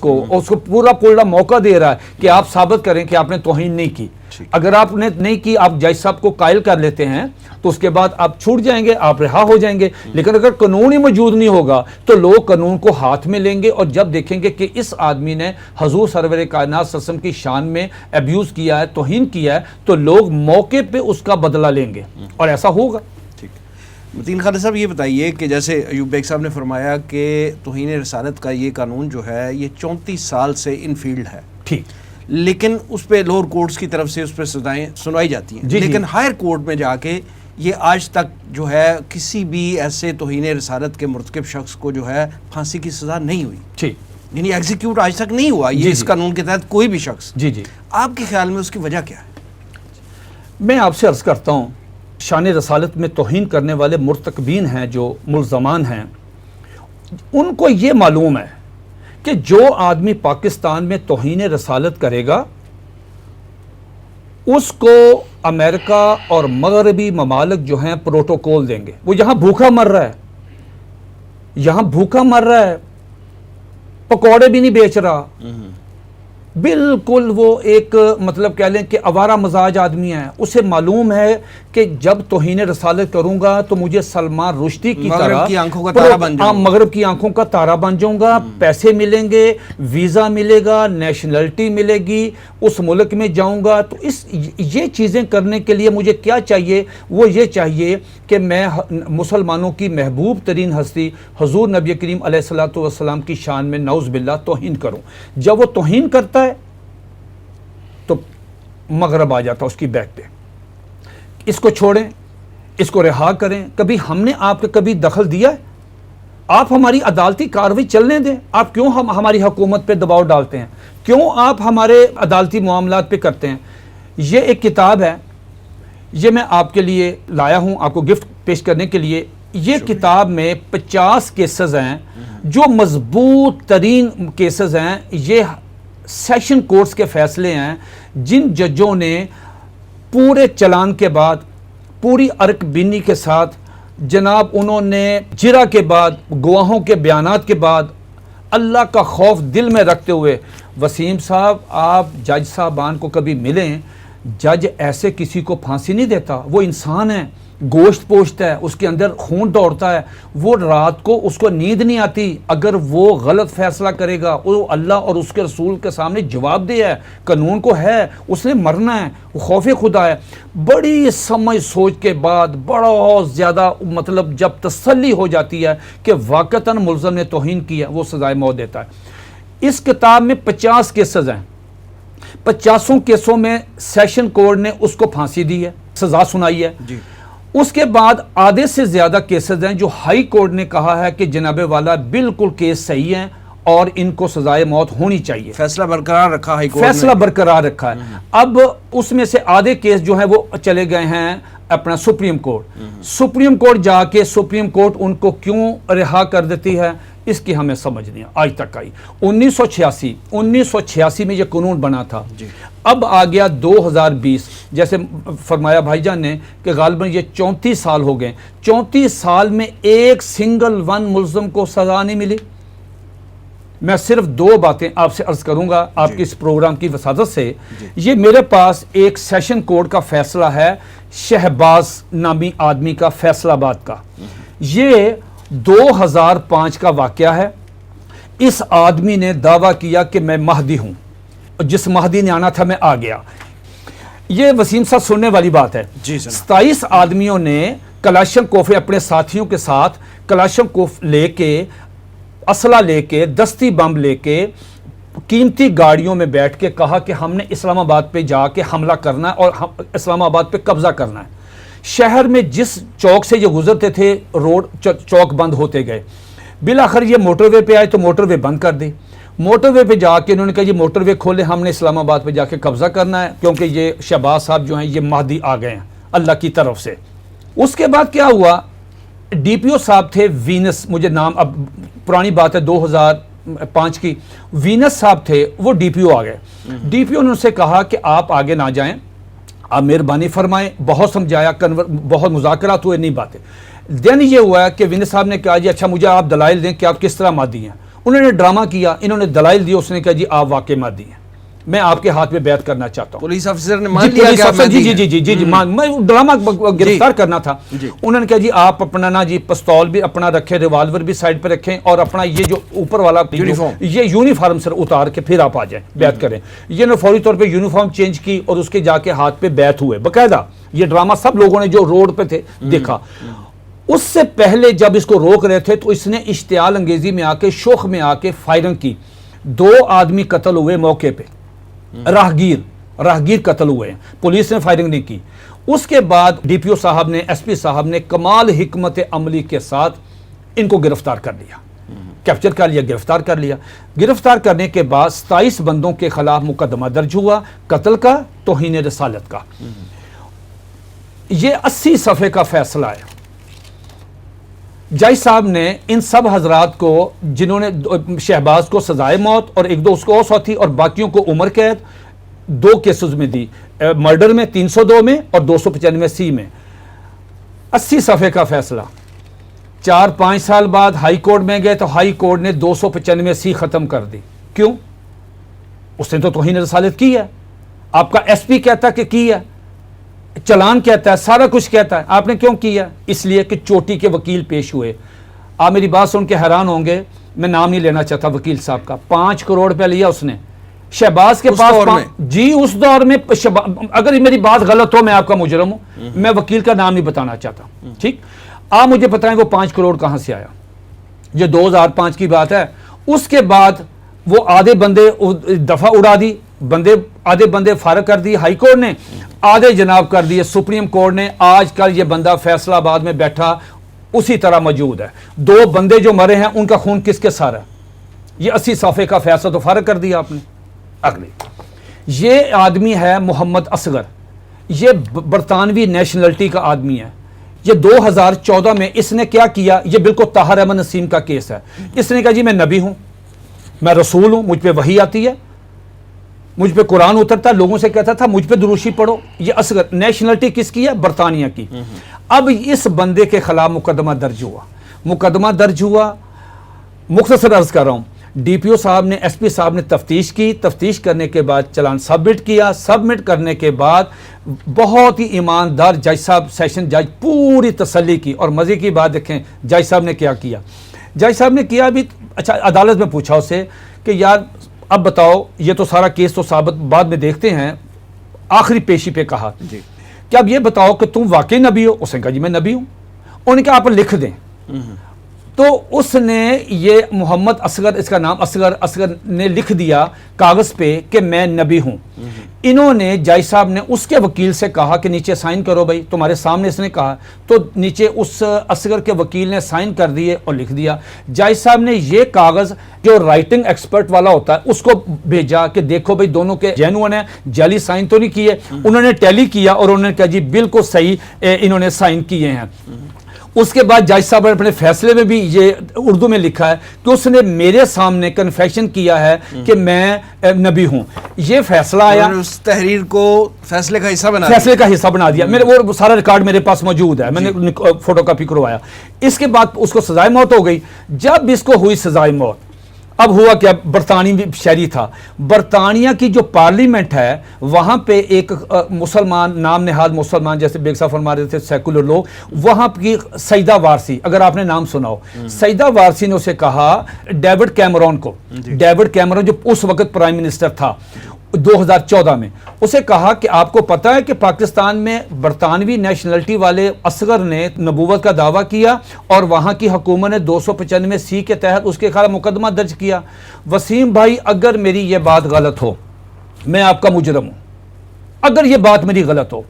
کو پورا موقع دے رہا ہے کہ آپ ثابت کریں کہ آپ نے توہین نہیں کی. اگر آپ نے نہیں کی آپ جج صاحب کو قائل کر لیتے ہیں تو اس کے بعد آپ چھوٹ جائیں گے, آپ رہا ہو جائیں گے. لیکن اگر قانون ہی موجود نہیں ہوگا تو لوگ قانون کو ہاتھ میں لیں گے اور جب دیکھیں گے کہ اس آدمی نے حضور سرور کائنات صلی اللہ علیہ وسلم کی شان میں ابیوز کیا ہے, توہین کیا ہے, تو لوگ موقع پہ اس کا بدلہ لیں گے اور ایسا ہوگا. متین خالد صاحب یہ بتائیے کہ جیسے ایوب بیگ صاحب نے فرمایا کہ توہین رسالت کا یہ قانون جو ہے یہ 34 سال سے ان فیلڈ ہے, ٹھیک, لیکن اس پہ لوور کورٹس کی طرف سے اس پہ سزائیں سنوائی جاتی ہیں, لیکن ہائر کورٹ میں جا کے یہ آج تک جو ہے کسی بھی ایسے توہین رسالت کے مرتکب شخص کو جو ہے پھانسی کی سزا نہیں ہوئی, ٹھیک, یعنی ایگزیکیوٹ آج تک نہیں ہوا یہ اس قانون کے تحت کوئی بھی شخص. جی جی, آپ کے خیال میں اس کی وجہ کیا ہے؟ میں آپ سے عرض کرتا ہوں شان رسالت میں توہین کرنے والے مرتکبین ہیں جو ملزمان ہیں, ان کو یہ معلوم ہے کہ جو آدمی پاکستان میں توہین رسالت کرے گا اس کو امریکہ اور مغربی ممالک جو ہیں پروٹوکول دیں گے. وہ یہاں بھوکا مر رہا ہے, پکوڑے بھی نہیں بیچ رہا, بالکل وہ ایک مطلب کہہ لیں کہ آوارہ مزاج آدمی ہے. اسے معلوم ہے کہ جب توہین رسالت کروں گا تو مجھے سلمان رشدی کی طرح مغرب کی آنکھوں کا تارا بن جاؤں گا. مغرب کی آنکھوں کا تارا بن جاؤں گا. پیسے ملیں گے, ویزا ملے گا, نیشنلٹی ملے گی, اس ملک میں جاؤں گا. تو یہ چیزیں کرنے کے لیے مجھے کیا چاہیے؟ وہ یہ چاہیے کہ میں مسلمانوں کی محبوب ترین ہستی حضور نبی کریم علیہ الصلوۃ والسلام کی شان میں نعوذ باللہ توہین کروں. جب وہ توہین کرتا ہے تو مغرب آ جاتا اس کی بیک پہ. اس کو چھوڑیں, اس کو رہا کریں. کبھی ہم نے آپ کے کبھی دخل دیا ہے؟ آپ ہماری عدالتی کارروائی چلنے دیں. آپ کیوں ہماری حکومت پہ دباؤ ڈالتے ہیں؟ کیوں آپ ہمارے عدالتی معاملات پہ کرتے ہیں؟ یہ ایک کتاب ہے, یہ میں آپ کے لیے لایا ہوں آپ کو گفٹ پیش کرنے کے لیے. یہ کتاب میں 50 کیسز ہیں جو مضبوط ترین کیسز ہیں. یہ سیشن کورٹس کے فیصلے ہیں جن ججوں نے پورے چلان کے بعد, پوری عرق بینی کے ساتھ, جناب انہوں نے جرا کے بعد, گواہوں کے بیانات کے بعد, اللہ کا خوف دل میں رکھتے ہوئے. وسیم صاحب, آپ جج صاحبان کو کبھی ملیں, جج ایسے کسی کو پھانسی نہیں دیتا. وہ انسان ہے, گوشت پوشت ہے, اس کے اندر خون دوڑتا ہے. وہ رات کو اس کو نیند نہیں آتی. اگر وہ غلط فیصلہ کرے گا, وہ اللہ اور اس کے رسول کے سامنے جواب دہ ہے. قانون کو ہے, اس نے مرنا ہے. وہ خوف خدا ہے. بڑی سمجھ سوچ کے بعد بڑا زیادہ مطلب جب تسلی ہو جاتی ہے کہ واقعتاً ملزم نے توہین کیا, وہ سزائے موت دیتا ہے. اس کتاب میں 50 کیسز ہیں. 50 کیسوں میں سیشن کورٹ نے اس کو پھانسی دی ہے, سزا سنائی ہے. اس کے بعد آدھے سے زیادہ کیسز ہیں جو ہائی کورٹ نے کہا ہے کہ جناب والا بالکل کیس صحیح ہیں اور ان کو سزائے موت ہونی چاہیے. فیصلہ برقرار رکھا ہائی کورٹ نے. فیصلہ برقرار رکھا ہے. اب اس میں سے آدھے کیس جو ہیں وہ چلے گئے ہیں اپنا سپریم کورٹ. سپریم کورٹ جا کے سپریم کورٹ ان کو کیوں رہا کر دیتی ہے, اس کی ہمیں سمجھ نہیں آج تک آئی. 1986 میں یہ قانون بنا تھا. اب آ گیا 2020, جیسے فرمایا بھائی جان نے کہ غالباً یہ 34 سال ہو گئے. 34 سال میں ایک سنگل ون ملزم کو سزا نہیں ملی. میں صرف 2 باتیں آپ سے عرض کروں گا آپ کی اس پروگرام کی وساطت سے. یہ میرے پاس ایک سیشن کورٹ کا فیصلہ ہے, شہباز نامی آدمی کا, فیصل آباد کا. یہ 2005 کا واقعہ ہے. اس آدمی نے دعویٰ کیا کہ میں مہدی ہوں, جس مہدی نے آنا تھا میں آ گیا. یہ وسیم صاحب سننے والی بات ہے. 27 آدمیوں نے کلاشن کوف اپنے ساتھیوں کے ساتھ کلاشن کوف لے کے, اسلحہ لے کے, دستی بم لے کے, قیمتی گاڑیوں میں بیٹھ کے کہا کہ ہم نے اسلام آباد پہ جا کے حملہ کرنا ہے اور اسلام آباد پہ قبضہ کرنا ہے. شہر میں جس چوک سے یہ گزرتے تھے روڈ چوک بند ہوتے گئے. بالآخر یہ موٹر وے پہ آئے تو موٹر وے بند کر دی. موٹر وے پہ جا کے انہوں نے کہا یہ موٹر وے کھولے, ہم نے اسلام آباد پہ جا کے قبضہ کرنا ہے, کیونکہ یہ شہباز صاحب جو ہیں یہ مہدی آ گئے ہیں اللہ کی طرف سے. اس کے بعد کیا ہوا, ڈی پی او صاحب تھے وینس, مجھے نام اب پرانی بات ہے 2005 کی, وینس صاحب تھے, وہ ڈی پی او آ گئے. ڈی پی او نے ان سے کہا کہ آپ آگے نہ جائیں, آپ مہربانی فرمائیں. بہت سمجھایا, بہت مذاکرات ہوئے, نہیں باتیں. دین یہ ہوا کہ وینس صاحب نے کہا جی اچھا مجھے آپ دلائل دیں کہ آپ کس طرح مادی ہیں. انہوں نے ڈرامہ کیا, انہوں نے دلائل دیے, اس نے کہا جی آپ واقع مادی ہیں, میں آپ کے ہاتھ میں بیعت کرنا چاہتا ہوں. پولیس افسر نے مان لیا جی میں ڈرامہ گرفتار کرنا تھا. انہوں نے کہا جی آپ اپنا نا جی پستول بھی اپنا رکھیں, ریوالور بھی سائڈ پہ رکھیں, اور اپنا یہ جو اوپر والا یہ یونیفارم سر اتار کے پھر آپ آ جائیں بیعت کریں. یہ نے فوری طور پہ یونیفارم چینج کی اور اس کے جا کے ہاتھ پہ بیعت ہوئے باقاعدہ. یہ ڈرامہ سب لوگوں نے جو روڈ پہ تھے دیکھا. اس سے پہلے جب اس کو روک رہے تھے تو اس نے اشتعال انگیزی میں آ کے, شوخ میں آ کے فائرنگ کی. 2 آدمی قتل ہوئے موقع پہ, راہگیر قتل ہوئے ہیں, پولیس نے فائرنگ نہیں کی. اس کے بعد ڈی پی او صاحب نے, ایس پی صاحب نے کمال حکمت عملی کے ساتھ ان کو گرفتار کر لیا, کیپچر کر لیا, گرفتار کر لیا. گرفتار کرنے کے بعد 27 بندوں کے خلاف مقدمہ درج ہوا, قتل کا, توہین رسالت کا. یہ 80 صفحے کا فیصلہ ہے. جج صاحب نے ان سب حضرات کو, جنہوں نے شہباز کو سزائے موت اور 1-2 اس کو ساتھی اور باقیوں کو عمر قید 2 کیسز میں دی, مرڈر میں 302 میں اور 295 سی میں. 80 صفحے کا فیصلہ. 4-5 سال بعد ہائی کورٹ میں گئے تو ہائی کورٹ نے 295 سی ختم کر دی. کیوں؟ اس نے تو توہین رسالت کی ہے. آپ کا ایس پی کہتا ہے کہ کی ہے, چلان کہتا ہے, سارا کچھ کہتا ہے, آپ نے کیوں کیا؟ اس لیے کہ چوٹی کے وکیل پیش ہوئے. آپ میری بات سن کے حیران ہوں گے, میں نام نہیں لینا چاہتا وکیل صاحب کا, 5 کروڑ روپیہ لیا اس نے شہباز کے پاس. جی اس دور میں, اگر میری بات غلط ہو میں آپ کا مجرم ہوں, میں وکیل کا نام نہیں بتانا چاہتا. ٹھیک, آپ مجھے بتائیں وہ 5 کروڑ کہاں سے آیا؟ یہ 2005 کی بات ہے. اس کے بعد وہ آدھے بندے دفعہ اڑا دی, آدھے بندے فارغ کر دی ہائی کورٹ نے, آدھے جناب کر دیے سپریم کورٹ نے. آج کل یہ بندہ فیصلہ آباد میں بیٹھا اسی طرح موجود ہے. 2 بندے جو مرے ہیں ان کا خون کس کے سارا ہے؟ یہ 80 صفحے کا فیصلہ تو فارغ کر دیا آپ نے. اگلی, یہ آدمی ہے محمد اصغر, یہ برطانوی نیشنلٹی کا آدمی ہے. یہ 2014 میں اس نے کیا کیا؟ یہ بالکل طاہر احمد نسیم کا کیس ہے. اس نے کہا جی میں نبی ہوں, میں رسول ہوں, مجھ پہ وحی آتی ہے, مجھ پہ قرآن اترتا ہے, لوگوں سے کہتا تھا مجھ پہ دروشی پڑھو. یہ اصغر, نیشنلٹی کس کی ہے؟ برطانیہ کی. اب اس بندے کے خلاف مقدمہ درج ہوا. مختصر عرض کر رہا ہوں, ڈی پی او صاحب نے, ایس پی صاحب نے تفتیش کی. تفتیش کرنے کے بعد چلان سبمٹ کیا. سبمٹ کرنے کے بعد بہت ہی ایماندار جج صاحب, سیشن جج, پوری تسلی کی. اور مزے کی بات دیکھیں جج صاحب نے کیا کیا. جج صاحب نے کیا بھی, اچھا عدالت میں پوچھا اسے کہ یار اب بتاؤ, یہ تو سارا کیس تو ثابت بعد میں دیکھتے ہیں, آخری پیشی پہ کہا کہ اب یہ بتاؤ کہ تم واقعی نبی ہو؟ اس نے کہا جی میں نبی ہوں. انہوں نے کہا آپ لکھ دیں. تو اس نے یہ محمد اصغر, اس کا نام اصغر نے لکھ دیا کاغذ پہ کہ میں نبی ہوں. انہوں نے, جج صاحب نے اس کے وکیل سے کہا کہ نیچے سائن کرو بھائی, تمہارے سامنے اس نے کہا. تو نیچے اس اصغر کے وکیل نے سائن کر دیے اور لکھ دیا. جج صاحب نے یہ کاغذ جو رائٹنگ ایکسپرٹ والا ہوتا ہے اس کو بھیجا کہ دیکھو بھائی دونوں کے جینوئن ہیں, جعلی سائن تو نہیں کیے. انہوں نے ٹیلی کیا اور انہوں نے کہا جی بالکل صحیح انہوں نے سائن کیے ہیں. اس کے بعد جج صاحب نے اپنے فیصلے میں بھی یہ اردو میں لکھا ہے کہ اس نے میرے سامنے کنفیشن کیا ہے کہ میں نبی ہوں. یہ فیصلہ آیا, اس تحریر کو فیصلے کا حصہ بنا دیا. میرے وہ سارا ریکارڈ میرے پاس موجود ہے, میں نے فوٹو کاپی کروایا. اس کے بعد اس کو سزائے موت ہو گئی. جب اس کو ہوئی سزائے موت, اب ہوا کیا, برطانوی شہری تھا. برطانیہ کی جو پارلیمنٹ ہے وہاں پہ ایک مسلمان, نام نہاد مسلمان, جیسے بیگ صاحب فرما رہے تھے سیکولر لوگ, وہاں کی سیدہ وارسی, اگر آپ نے نام سنا ہو, سیدہ وارسی نے اسے کہا ڈیوڈ کیمرون کو, ڈیوڈ کیمرون جو اس وقت پرائم منسٹر تھا 2014 میں, اسے کہا کہ آپ کو پتا ہے کہ پاکستان میں برطانوی نیشنلٹی والے اصغر نے نبوت کا دعویٰ کیا اور وہاں کی حکومت نے 295C کے تحت اس کے خلاف مقدمہ درج کیا. وسیم بھائی اگر میری یہ بات غلط ہو, میں آپ کا مجرم ہوں, اگر یہ بات میری غلط ہو.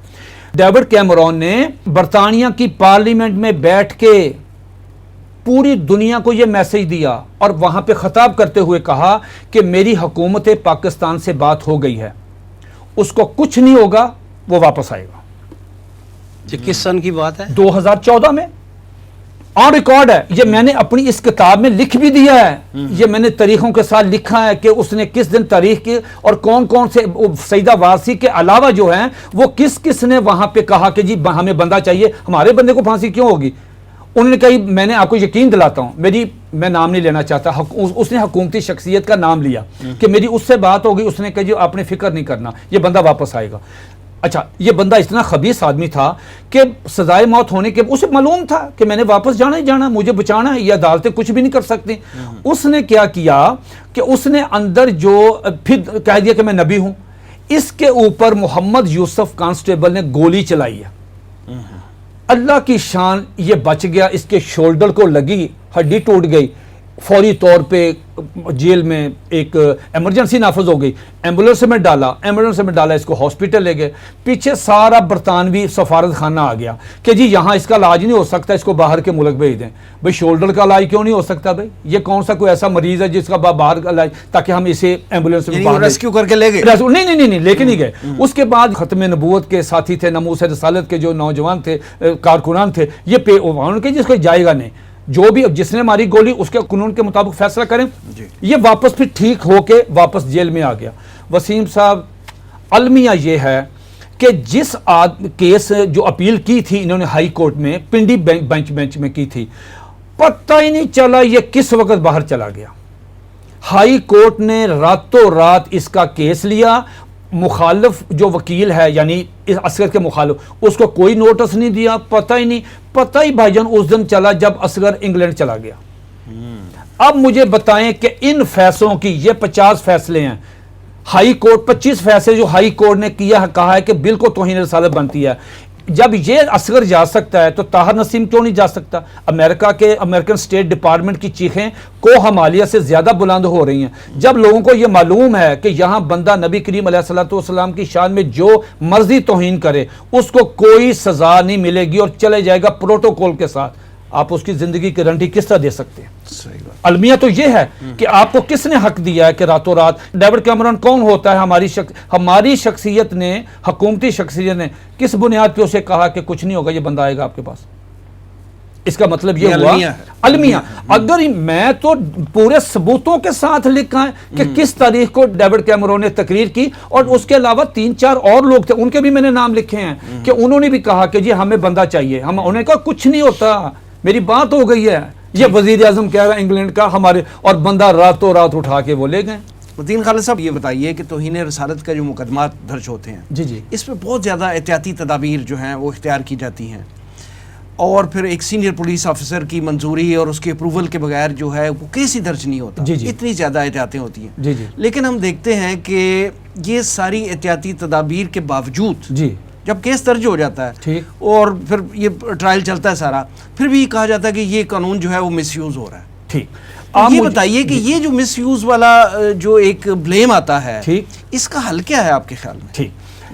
ڈیوڈ کیمرون نے برطانیہ کی پارلیمنٹ میں بیٹھ کے پوری دنیا کو یہ میسج دیا اور وہاں پہ خطاب کرتے ہوئے کہا کہ میری حکومت پاکستان سے بات ہو گئی ہے, اس کو کچھ نہیں ہوگا, وہ واپس آئے گا. یہ کس سن کی بات ہے؟ 2014 میں آن ریکارڈ ہے. یہ میں نے اپنی اس کتاب میں لکھ بھی دیا ہے, یہ میں نے تاریخوں کے ساتھ لکھا ہے کہ اس نے کس دن تاریخ کی اور کون کون سے سیدہ وارسی کے علاوہ جو ہیں وہ کس کس نے وہاں پہ کہا کہ جی ہمیں بندہ چاہیے, ہمارے بندے کو پھانسی کیوں ہوگی. انہوں نے کہا میں نے آپ کو یقین دلاتا ہوں, میں نام نہیں لینا چاہتا, اس نے حکومتی شخصیت کا نام لیا کہ میری اس سے بات ہو گئی. اس نے کہا جی آپ نے فکر نہیں کرنا, یہ بندہ واپس آئے گا. اچھا, یہ بندہ اتنا خبیث آدمی تھا کہ سزائے موت ہونے کے اسے معلوم تھا کہ میں نے واپس جانا ہی جانا, مجھے بچانا ہے, یہ عدالتیں کچھ بھی نہیں کر سکتی. اس نے کیا کیا کہ اس نے اندر جو پھر کہہ دیا کہ میں نبی ہوں. اس کے اوپر محمد یوسف کانسٹیبل نے گولی چلائی ہے. اللہ کی شان یہ بچ گیا, اس کے شولڈر کو لگی, ہڈی ٹوٹ گئی. فوری طور پہ جیل میں ایک ایمرجنسی نافذ ہو گئی, ایمبولینس میں ڈالا, اس کو ہاسپٹل لے گئے. پیچھے سارا برطانوی سفارت خانہ آ گیا کہ جی یہاں اس کا علاج نہیں ہو سکتا, اس کو باہر کے ملک بھیج دیں. بھائی شولڈر کا علاج کیوں نہیں ہو سکتا؟ بھائی یہ کون سا کوئی ایسا مریض ہے جس کا باہر کا علاج, تاکہ ہم اسے ایمبولینس میں باہر ریسکیو کر کے لے گئے؟ نہیں لے کے نہیں گئے. اس کے بعد ختم نبوت کے ساتھی تھے, ناموس رسالت کے جو نوجوان تھے, کارکنان تھے, یہ انہوں نے جس کو جائے گا نہیں, جو بھی جس نے ماری گولی اس کے قانون کے مطابق فیصلہ کریں. یہ واپس پھر ٹھیک ہو کے واپس جیل میں آ گیا. وسیم صاحب المیہ یہ ہے کہ جس کیس جو اپیل کی تھی انہوں نے ہائی کورٹ میں پنڈی بینچ میں کی تھی, پتہ ہی نہیں چلا یہ کس وقت باہر چلا گیا. ہائی کورٹ نے راتوں رات اس کا کیس لیا. مخالف جو وکیل ہے یعنی اصغر کے مخالف, اس کو کوئی نوٹس نہیں دیا, پتہ ہی بھائی جان اس دن چلا جب اصغر انگلینڈ چلا گیا. اب مجھے بتائیں کہ ان فیصلوں کی, یہ 50 فیصلے ہیں ہائی کورٹ, 25 فیصلے جو ہائی کورٹ نے کہا ہے کہ بل کو توہین رسالت بنتی ہے. جب یہ اصغر جا سکتا ہے تو طاہر نسیم کیوں نہیں جا سکتا؟ امریکن اسٹیٹ ڈپارٹمنٹ کی چیخیں کوہ ہمالیہ سے زیادہ بلند ہو رہی ہیں. جب لوگوں کو یہ معلوم ہے کہ یہاں بندہ نبی کریم علیہ الصلوۃ والسلام کی شان میں جو مرضی توہین کرے اس کو کوئی سزا نہیں ملے گی اور چلے جائے گا پروٹوکول کے ساتھ, آپ اس کی زندگی کی گارنٹی کس طرح دے سکتے ہیں؟ المیہ تو یہ ہے کہ آپ کو کس نے حق دیا ہے کہ راتوں رات ڈیوڈ کیمرون کون ہوتا ہے؟ ہماری شخصیت نے, حکومتی شخصیت نے کس بنیاد پہ اسے کہا کہ کچھ نہیں ہوگا, یہ بندہ آئے گا آپ کے پاس؟ اس کا مطلب یہ ہوا المیہ. اگر میں تو پورے ثبوتوں کے ساتھ لکھا ہے کہ کس تاریخ کو ڈیوڈ کیمرون نے تقریر کی, اور اس کے علاوہ 3-4 اور لوگ تھے, ان کے بھی میں نے نام لکھے ہیں کہ انہوں نے بھی کہا کہ جی ہمیں بندہ چاہیے. انہوں نے کہا کچھ نہیں ہوتا, میری بات ہو گئی ہے, یہ وزیر اعظم کہہ رہا ہے انگلینڈ کا ہمارے, اور بندہ راتوں رات اٹھا کے وہ لے گئے. متین خالد صاحب یہ بتائیے کہ توہین رسالت کا جو مقدمات درج ہوتے ہیں جی اس میں بہت زیادہ احتیاطی تدابیر جو ہیں وہ اختیار کی جاتی ہیں, اور پھر ایک سینئر پولیس آفیسر کی منظوری اور اس کے اپروول کے بغیر جو ہے وہ کیس ہی درج نہیں ہوتا. اتنی زیادہ احتیاطیں ہوتی ہیں. لیکن ہم دیکھتے ہیں کہ یہ ساری احتیاطی تدابیر کے باوجود جب کیس درج ہو جاتا ہے اور پھر یہ ٹرائل چلتا ہے سارا, پھر بھی کہا جاتا ہے کہ یہ قانون جو ہے وہ مس یوز ہو رہا ہے. ٹھیک, یہ بتائیے کہ یہ جو مس یوز والا جو ایک بلیم آتا ہے, اس کا حل کیا ہے آپ کے خیال میں؟ ٹھیک,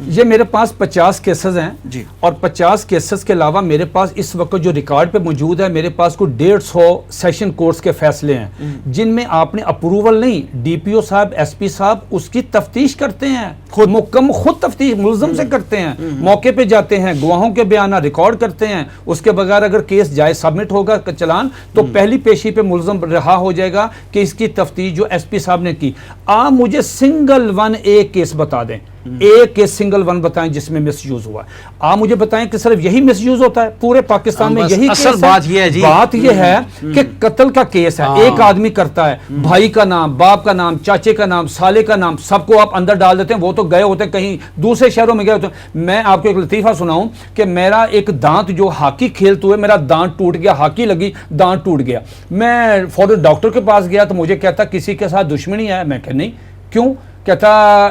یہ میرے پاس 50 کیسز ہیں اور 50 کیسز کے علاوہ میرے پاس اس وقت جو ریکارڈ پہ موجود ہے, میرے پاس کوئی 150 سیشن کورٹس کے فیصلے ہیں جن میں آپ نے اپروول نہیں, ڈی پی او صاحب, ایس پی صاحب اس کی تفتیش کرتے ہیں, خود تفتیش ملزم سے کرتے ہیں, موقع پہ جاتے ہیں, گواہوں کے بیانات ریکارڈ کرتے ہیں, اس کے بغیر اگر کیس جائے سبمٹ ہوگا چلان تو پہلی پیشی پہ ملزم رہا ہو جائے گا کہ اس کی تفتیش جو ایس پی صاحب نے کی. آپ مجھے سنگل ون ایک کیس بتا دیں, ایک کیس سنگل ون بتائیں جس میں مس یوز ہوا ہے. آپ مجھے بتائیں کہ صرف یہی مس یوز ہوتا ہے پورے پاکستان میں؟ یہی اصل بات یہ ہے جی, بات یہ ہے کہ قتل کا کیس ہے, ایک آدمی کرتا ہے, بھائی کا نام, باپ کا نام, چاچے کا نام, سالے کا نام, سب کو آپ اندر ڈال دیتے ہیں, وہ تو گئے ہوتے ہیں کہیں دوسرے شہروں میں گئے ہوتے ہیں. میں آپ کو ایک لطیفہ سناؤں کہ میرا ایک دانت جو ہاکی کھیلتے ہوئے میرا دانت ٹوٹ گیا, ہاکی لگی, دانت ٹوٹ گیا. میں فوراً ڈاکٹر کے پاس گیا تو مجھے کہتا کسی کے ساتھ دشمنی ہے؟ میں کہ نہیں. کیوں؟ کہتا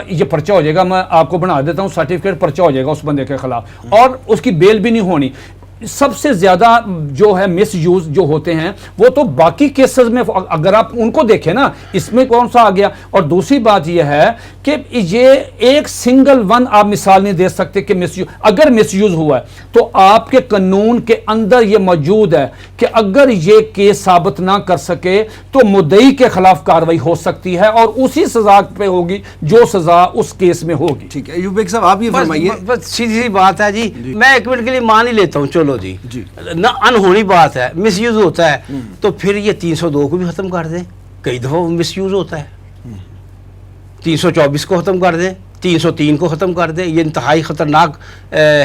یہ پرچہ ہو جائے گا, میں آپ کو بنا دیتا ہوں سرٹیفکیٹ, پرچہ ہو جائے گا اس بندے کے خلاف اور اس کی بیل بھی نہیں ہونی. سب سے زیادہ جو ہے مس یوز جو ہوتے ہیں وہ تو باقی کیسز میں, اگر آپ ان کو دیکھیں نا اس میں کون سا آ گیا. اور دوسری بات یہ ہے کہ یہ ایک سنگل ون آپ مثال نہیں دے سکتے کہ مس یوز, اگر مس یوز ہوا ہے تو آپ کے قانون کے اندر یہ موجود ہے کہ اگر یہ کیس ثابت نہ کر سکے تو مدعی کے خلاف کاروائی ہو سکتی ہے اور اسی سزا پہ ہوگی جو سزا اس کیس میں ہوگی. ٹھیک ہے ایوب بیگ صاحب آپ یہ فرمائیے. بس سیدھی سی بات ہے جی, میں ایک منٹ کے لیے مان ہی لیتا ہوں, چلو جی نہ انہونی بات ہے, مس یوز ہوتا ہے تو پھر یہ 302 کو بھی ختم کر دیں. کئی دفعہ مس یوز ہوتا ہے, 324 کو ختم کر دیں, 303 کو ختم کر دیں. یہ انتہائی خطرناک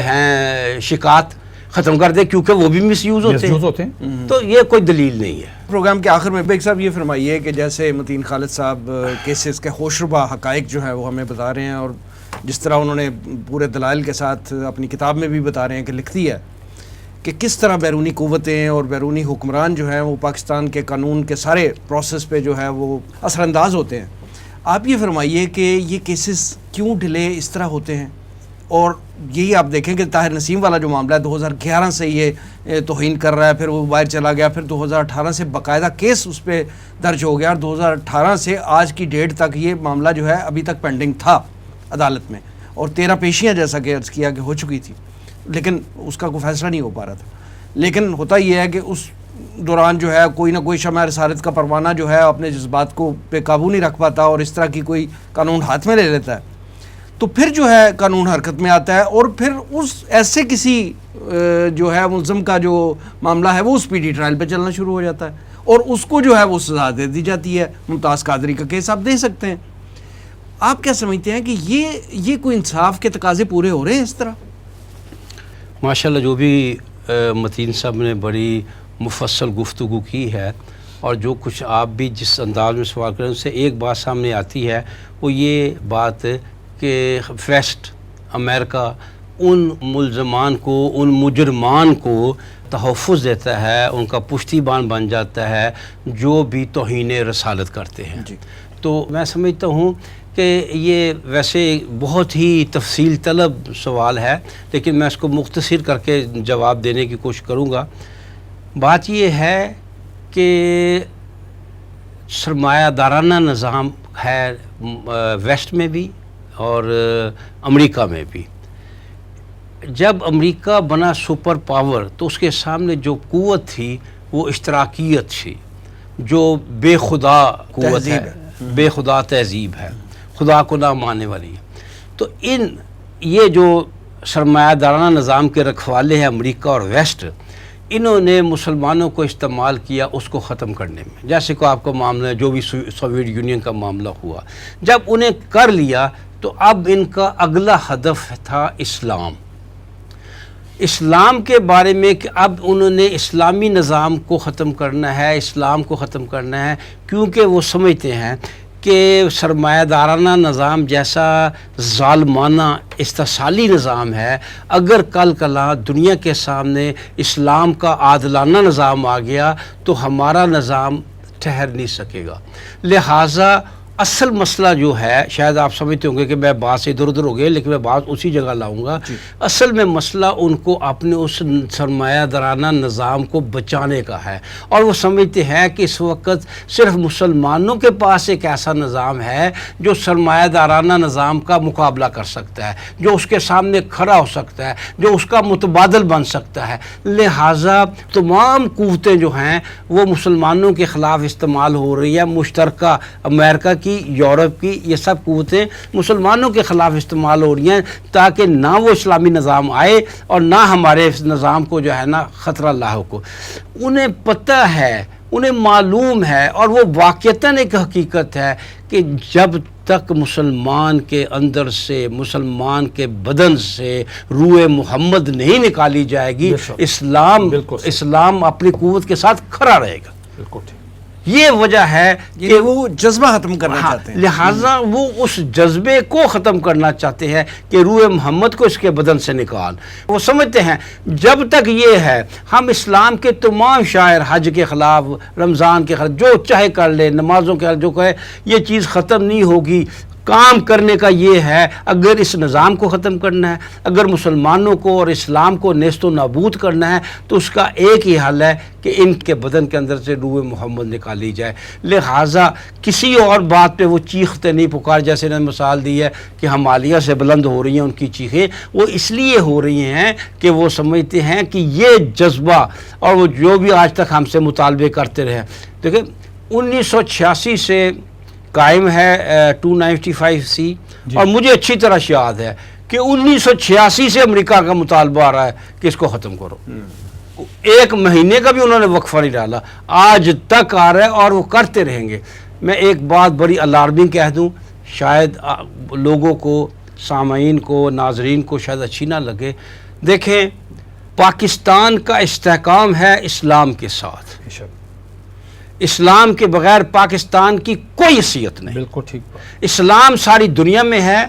ہیں شکایات, ختم کر دیں کیونکہ وہ بھی مس یوز ہوتے ہیں. تو یہ کوئی دلیل نہیں ہے. پروگرام کے آخر میں بیگ صاحب یہ فرمائیے کہ جیسے متین خالد صاحب کیسز کے ہوشربا حقائق جو ہیں وہ ہمیں بتا رہے ہیں, اور جس طرح انہوں نے پورے دلائل کے ساتھ اپنی کتاب میں بھی بتا رہے ہیں کہ لکھتی ہے کہ کس طرح بیرونی قوتیں اور بیرونی حکمران جو ہیں وہ پاکستان کے قانون کے سارے پروسیس پہ جو ہے وہ اثر انداز ہوتے ہیں. آپ یہ فرمائیے کہ یہ کیسز کیوں ڈیلے اس طرح ہوتے ہیں, اور یہی آپ دیکھیں کہ طاہر نسیم والا جو معاملہ ہے 2011 سے یہ توہین کر رہا ہے, پھر وہ باہر چلا گیا, پھر 2018 سے باقاعدہ کیس اس پہ درج ہو گیا, اور 2018 سے آج کی ڈیٹ تک یہ معاملہ جو ہے ابھی تک پینڈنگ تھا عدالت میں, اور 13 پیشیاں جیسا کہ عرض کیا کہ ہو چکی تھی, لیکن اس کا کوئی فیصلہ نہیں ہو پا رہا تھا. لیکن ہوتا یہ ہے کہ اس دوران جو ہے کوئی نہ کوئی شمع رسالت کا پروانہ جو ہے اپنے جذبات کو پہ قابو نہیں رکھ پاتا اور اس طرح کی کوئی قانون ہاتھ میں لے لیتا ہے, تو پھر جو ہے قانون حرکت میں آتا ہے, اور پھر اس ایسے کسی جو ہے ملزم کا جو معاملہ ہے وہ اسپیڈی ٹرائل پہ چلنا شروع ہو جاتا ہے, اور اس کو جو ہے وہ سزا دے دی جاتی ہے. ممتاز قادری کا کیس آپ دے سکتے ہیں. آپ کیا سمجھتے ہیں کہ یہ کوئی انصاف کے تقاضے پورے ہو رہے ہیں اس طرح؟ ماشاءاللہ جو بھی متین صاحب نے بڑی مفصل گفتگو کی ہے, اور جو کچھ آپ بھی جس انداز میں سوال کریں اس سے ایک بات سامنے آتی ہے، وہ یہ بات کہ ویسٹ امریکہ ان ملزمان کو، ان مجرمان کو تحفظ دیتا ہے، ان کا پشتیبان بن جاتا ہے جو بھی توہین رسالت کرتے ہیں. تو میں سمجھتا ہوں کہ یہ ویسے بہت ہی تفصیل طلب سوال ہے، لیکن میں اس کو مختصر کر کے جواب دینے کی کوشش کروں گا. بات یہ ہے کہ سرمایہ دارانہ نظام ہے ویسٹ میں بھی اور امریکہ میں بھی. جب امریکہ بنا سپر پاور تو اس کے سامنے جو قوت تھی وہ اشتراکیت تھی، جو بے خدا قوت ہے، بے خدا تہذیب ہے، خدا کو نہ ماننے والی ہے. تو یہ جو سرمایہ دارانہ نظام کے رکھوالے ہیں امریکہ اور ویسٹ، انہوں نے مسلمانوں کو استعمال کیا اس کو ختم کرنے میں. جیسے کہ آپ کا معاملہ ہے، جو بھی سوویت یونین کا معاملہ ہوا، جب انہیں کر لیا تو اب ان کا اگلا ہدف تھا اسلام کے بارے میں، کہ اب انہوں نے اسلامی نظام کو ختم کرنا ہے، اسلام کو ختم کرنا ہے، کیونکہ وہ سمجھتے ہیں کہ سرمایہ دارانہ نظام جیسا ظالمانہ استحصالی نظام ہے، اگر کل کلا دنیا کے سامنے اسلام کا عادلانہ نظام آ گیا تو ہمارا نظام ٹھہر نہیں سکے گا. لہٰذا اصل مسئلہ جو ہے، شاید آپ سمجھتے ہوں گے کہ میں بات سے ادھر ادھر ہو گیا، لیکن میں بات اسی جگہ لاؤں گا. اصل میں مسئلہ ان کو اپنے اس سرمایہ دارانہ نظام کو بچانے کا ہے، اور وہ سمجھتے ہیں کہ اس وقت صرف مسلمانوں کے پاس ایک ایسا نظام ہے جو سرمایہ دارانہ نظام کا مقابلہ کر سکتا ہے، جو اس کے سامنے کھڑا ہو سکتا ہے، جو اس کا متبادل بن سکتا ہے. لہٰذا تمام قوتیں جو ہیں وہ مسلمانوں کے خلاف استعمال ہو رہی ہیں. مشترکہ امریکہ کی، یورپ کی، یہ سب قوتیں مسلمانوں کے خلاف استعمال ہو رہی ہیں تاکہ نہ وہ اسلامی نظام آئے اور نہ ہمارے اس نظام کو جو ہے نا خطرہ لاحق ہو. انہیں پتہ ہے، انہیں معلوم ہے، اور وہ واقعتاً ایک حقیقت ہے کہ جب تک مسلمان کے اندر سے، مسلمان کے بدن سے روح محمد نہیں نکالی جائے گی، اسلام اپنی قوت کے ساتھ کھڑا رہے گا. بالکل. یہ وجہ ہے کہ وہ جذبہ ختم کرنا چاہتے ہیں. لہٰذا وہ اس جذبے کو ختم کرنا چاہتے ہیں کہ روح محمد کو اس کے بدن سے نکال. وہ سمجھتے ہیں جب تک یہ ہے، ہم اسلام کے تمام شاعر حج کے خلاف، رمضان کے خلاف، جو چاہے کر لے، نمازوں کے خلاف جو کہے، یہ چیز ختم نہیں ہوگی. کام کرنے کا یہ ہے، اگر اس نظام کو ختم کرنا ہے، اگر مسلمانوں کو اور اسلام کو نیست و نابود کرنا ہے، تو اس کا ایک ہی حل ہے کہ ان کے بدن کے اندر سے روح محمد نکالی جائے. لہٰذا کسی اور بات پہ وہ چیختے نہیں پکار. جیسے نے مثال دی ہے کہ ہمالیہ سے بلند ہو رہی ہیں ان کی چیخیں، وہ اس لیے ہو رہی ہیں کہ وہ سمجھتے ہیں کہ یہ جذبہ، اور وہ جو بھی آج تک ہم سے مطالبے کرتے رہے. دیکھیں 1986 سے قائم ہے 295C، اور مجھے اچھی طرح یاد ہے کہ 1986 سے امریکہ کا مطالبہ آ رہا ہے کہ اس کو ختم کرو. ایک مہینے کا بھی انہوں نے وقفہ نہیں ڈالا، آج تک آ رہا ہے اور وہ کرتے رہیں گے. میں ایک بات بڑی الارمنگ کہہ دوں، شاید لوگوں کو، سامعین کو، ناظرین کو شاید اچھی نہ لگے. دیکھیں، پاکستان کا استحکام ہے اسلام کے ساتھ. اسلام کے بغیر پاکستان کی کوئی حیثیت نہیں. بالکل ٹھیک. اسلام ساری دنیا میں ہے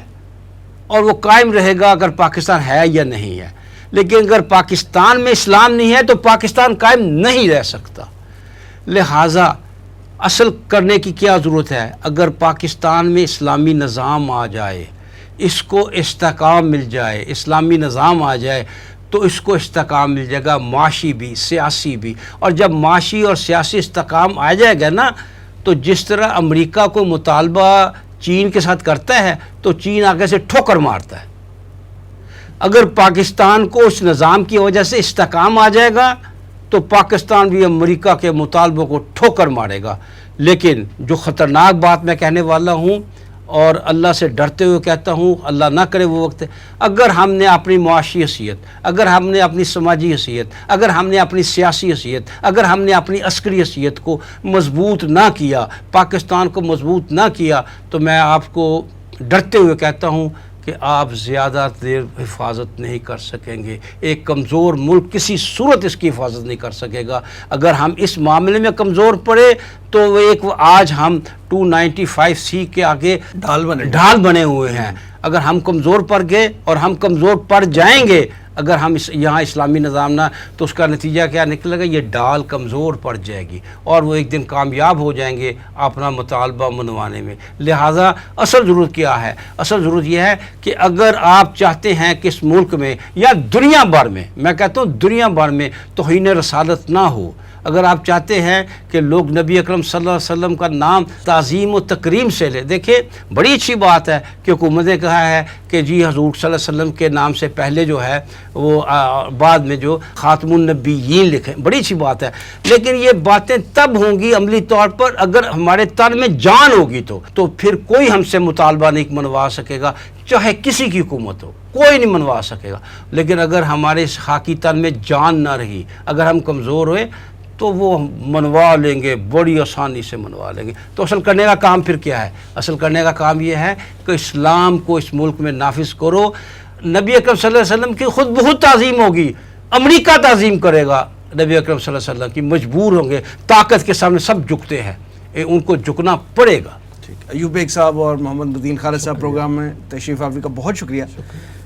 اور وہ قائم رہے گا اگر پاکستان ہے یا نہیں ہے. لیکن اگر پاکستان میں اسلام نہیں ہے تو پاکستان قائم نہیں رہ سکتا. لہٰذا اصل کرنے کی کیا ضرورت ہے؟ اگر پاکستان میں اسلامی نظام آ جائے، اس کو استحکام مل جائے، اسلامی نظام آ جائے، تو اس کو استحکام مل جائے گا، معاشی بھی، سیاسی بھی. اور جب معاشی اور سیاسی استحکام آ جائے گا نا، تو جس طرح امریکہ کو مطالبہ چین کے ساتھ کرتا ہے تو چین آگے سے ٹھوکر مارتا ہے. اگر پاکستان کو اس نظام کی وجہ سے استحکام آ جائے گا تو پاکستان بھی امریکہ کے مطالبوں کو ٹھوکر مارے گا. لیکن جو خطرناک بات میں کہنے والا ہوں اور اللہ سے ڈرتے ہوئے کہتا ہوں، اللہ نہ کرے وہ وقت، اگر ہم نے اپنی معاشی حیثیت، اگر ہم نے اپنی سماجی حیثیت، اگر ہم نے اپنی سیاسی حیثیت، اگر ہم نے اپنی عسکری حیثیت کو مضبوط نہ کیا، پاکستان کو مضبوط نہ کیا، تو میں آپ کو ڈرتے ہوئے کہتا ہوں کہ کہ آپ زیادہ دیر حفاظت نہیں کر سکیں گے. ایک کمزور ملک کسی صورت اس کی حفاظت نہیں کر سکے گا. اگر ہم اس معاملے میں کمزور پڑے تو آج ہم 295C کے آگے ڈھال بنے ہوئے ہیں. اگر ہم کمزور پڑ گئے اور ہم کمزور پڑ جائیں گے اگر ہم یہاں اسلامی نظام نہ، تو اس کا نتیجہ کیا نکلے گا؟ یہ ڈال کمزور پڑ جائے گی اور وہ ایک دن کامیاب ہو جائیں گے اپنا مطالبہ منوانے میں. لہٰذا اصل ضرورت کیا ہے؟ اصل ضرورت یہ ہے کہ اگر آپ چاہتے ہیں کہ اس ملک میں یا دنیا بھر میں، میں کہتا ہوں دنیا بھر میں توہین رسالت نہ ہو، اگر آپ چاہتے ہیں کہ لوگ نبی اکرم صلی اللہ علیہ وسلم کا نام تعظیم و تکریم سے لے، دیکھیں بڑی اچھی بات ہے کہ حکومت نے کہا ہے کہ جی حضور صلی اللہ علیہ وسلم کے نام سے پہلے جو ہے وہ بعد میں جو خاتم النبیین لکھیں، بڑی اچھی بات ہے. لیکن یہ باتیں تب ہوں گی عملی طور پر اگر ہمارے تن میں جان ہوگی تو پھر کوئی ہم سے مطالبہ نہیں منوا سکے گا، چاہے کسی کی حکومت ہو، کوئی نہیں منوا سکے گا. لیکن اگر ہمارے اس خاکی تن میں جان نہ رہی، اگر ہم کمزور ہوئے تو وہ منوا لیں گے، بڑی آسانی سے منوا لیں گے. تو اصل کرنے کا کام پھر کیا ہے؟ اصل کرنے کا کام یہ ہے کہ اسلام کو اس ملک میں نافذ کرو. نبی اکرم صلی اللہ علیہ وسلم کی خود بہت تعظیم ہوگی، امریکہ تعظیم کرے گا نبی اکرم صلی اللہ علیہ وسلم کی، مجبور ہوں گے، طاقت کے سامنے سب جھکتے ہیں، ان کو جھکنا پڑے گا. ایوب بیگ صاحب اور محمد الدین خالد صاحب پروگرام میں تشریف آوری کا بہت شکریہ.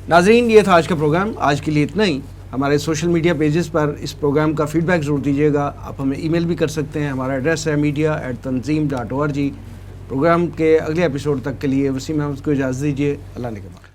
ناظرین یہ تھا آج کا پروگرام، آج کے لیے اتنا ہی. ہمارے سوشل میڈیا پیجز پر اس پروگرام کا فیڈ بیک ضرور دیجیے گا. آپ ہمیں ای میل بھی کر سکتے ہیں، ہمارا ایڈریس ہے media@tanzeem.org. پروگرام کے اگلے ایپیسوڈ تک کے لیے وسیم احمد کو اجازت دیجیے. اللہ نگہبان.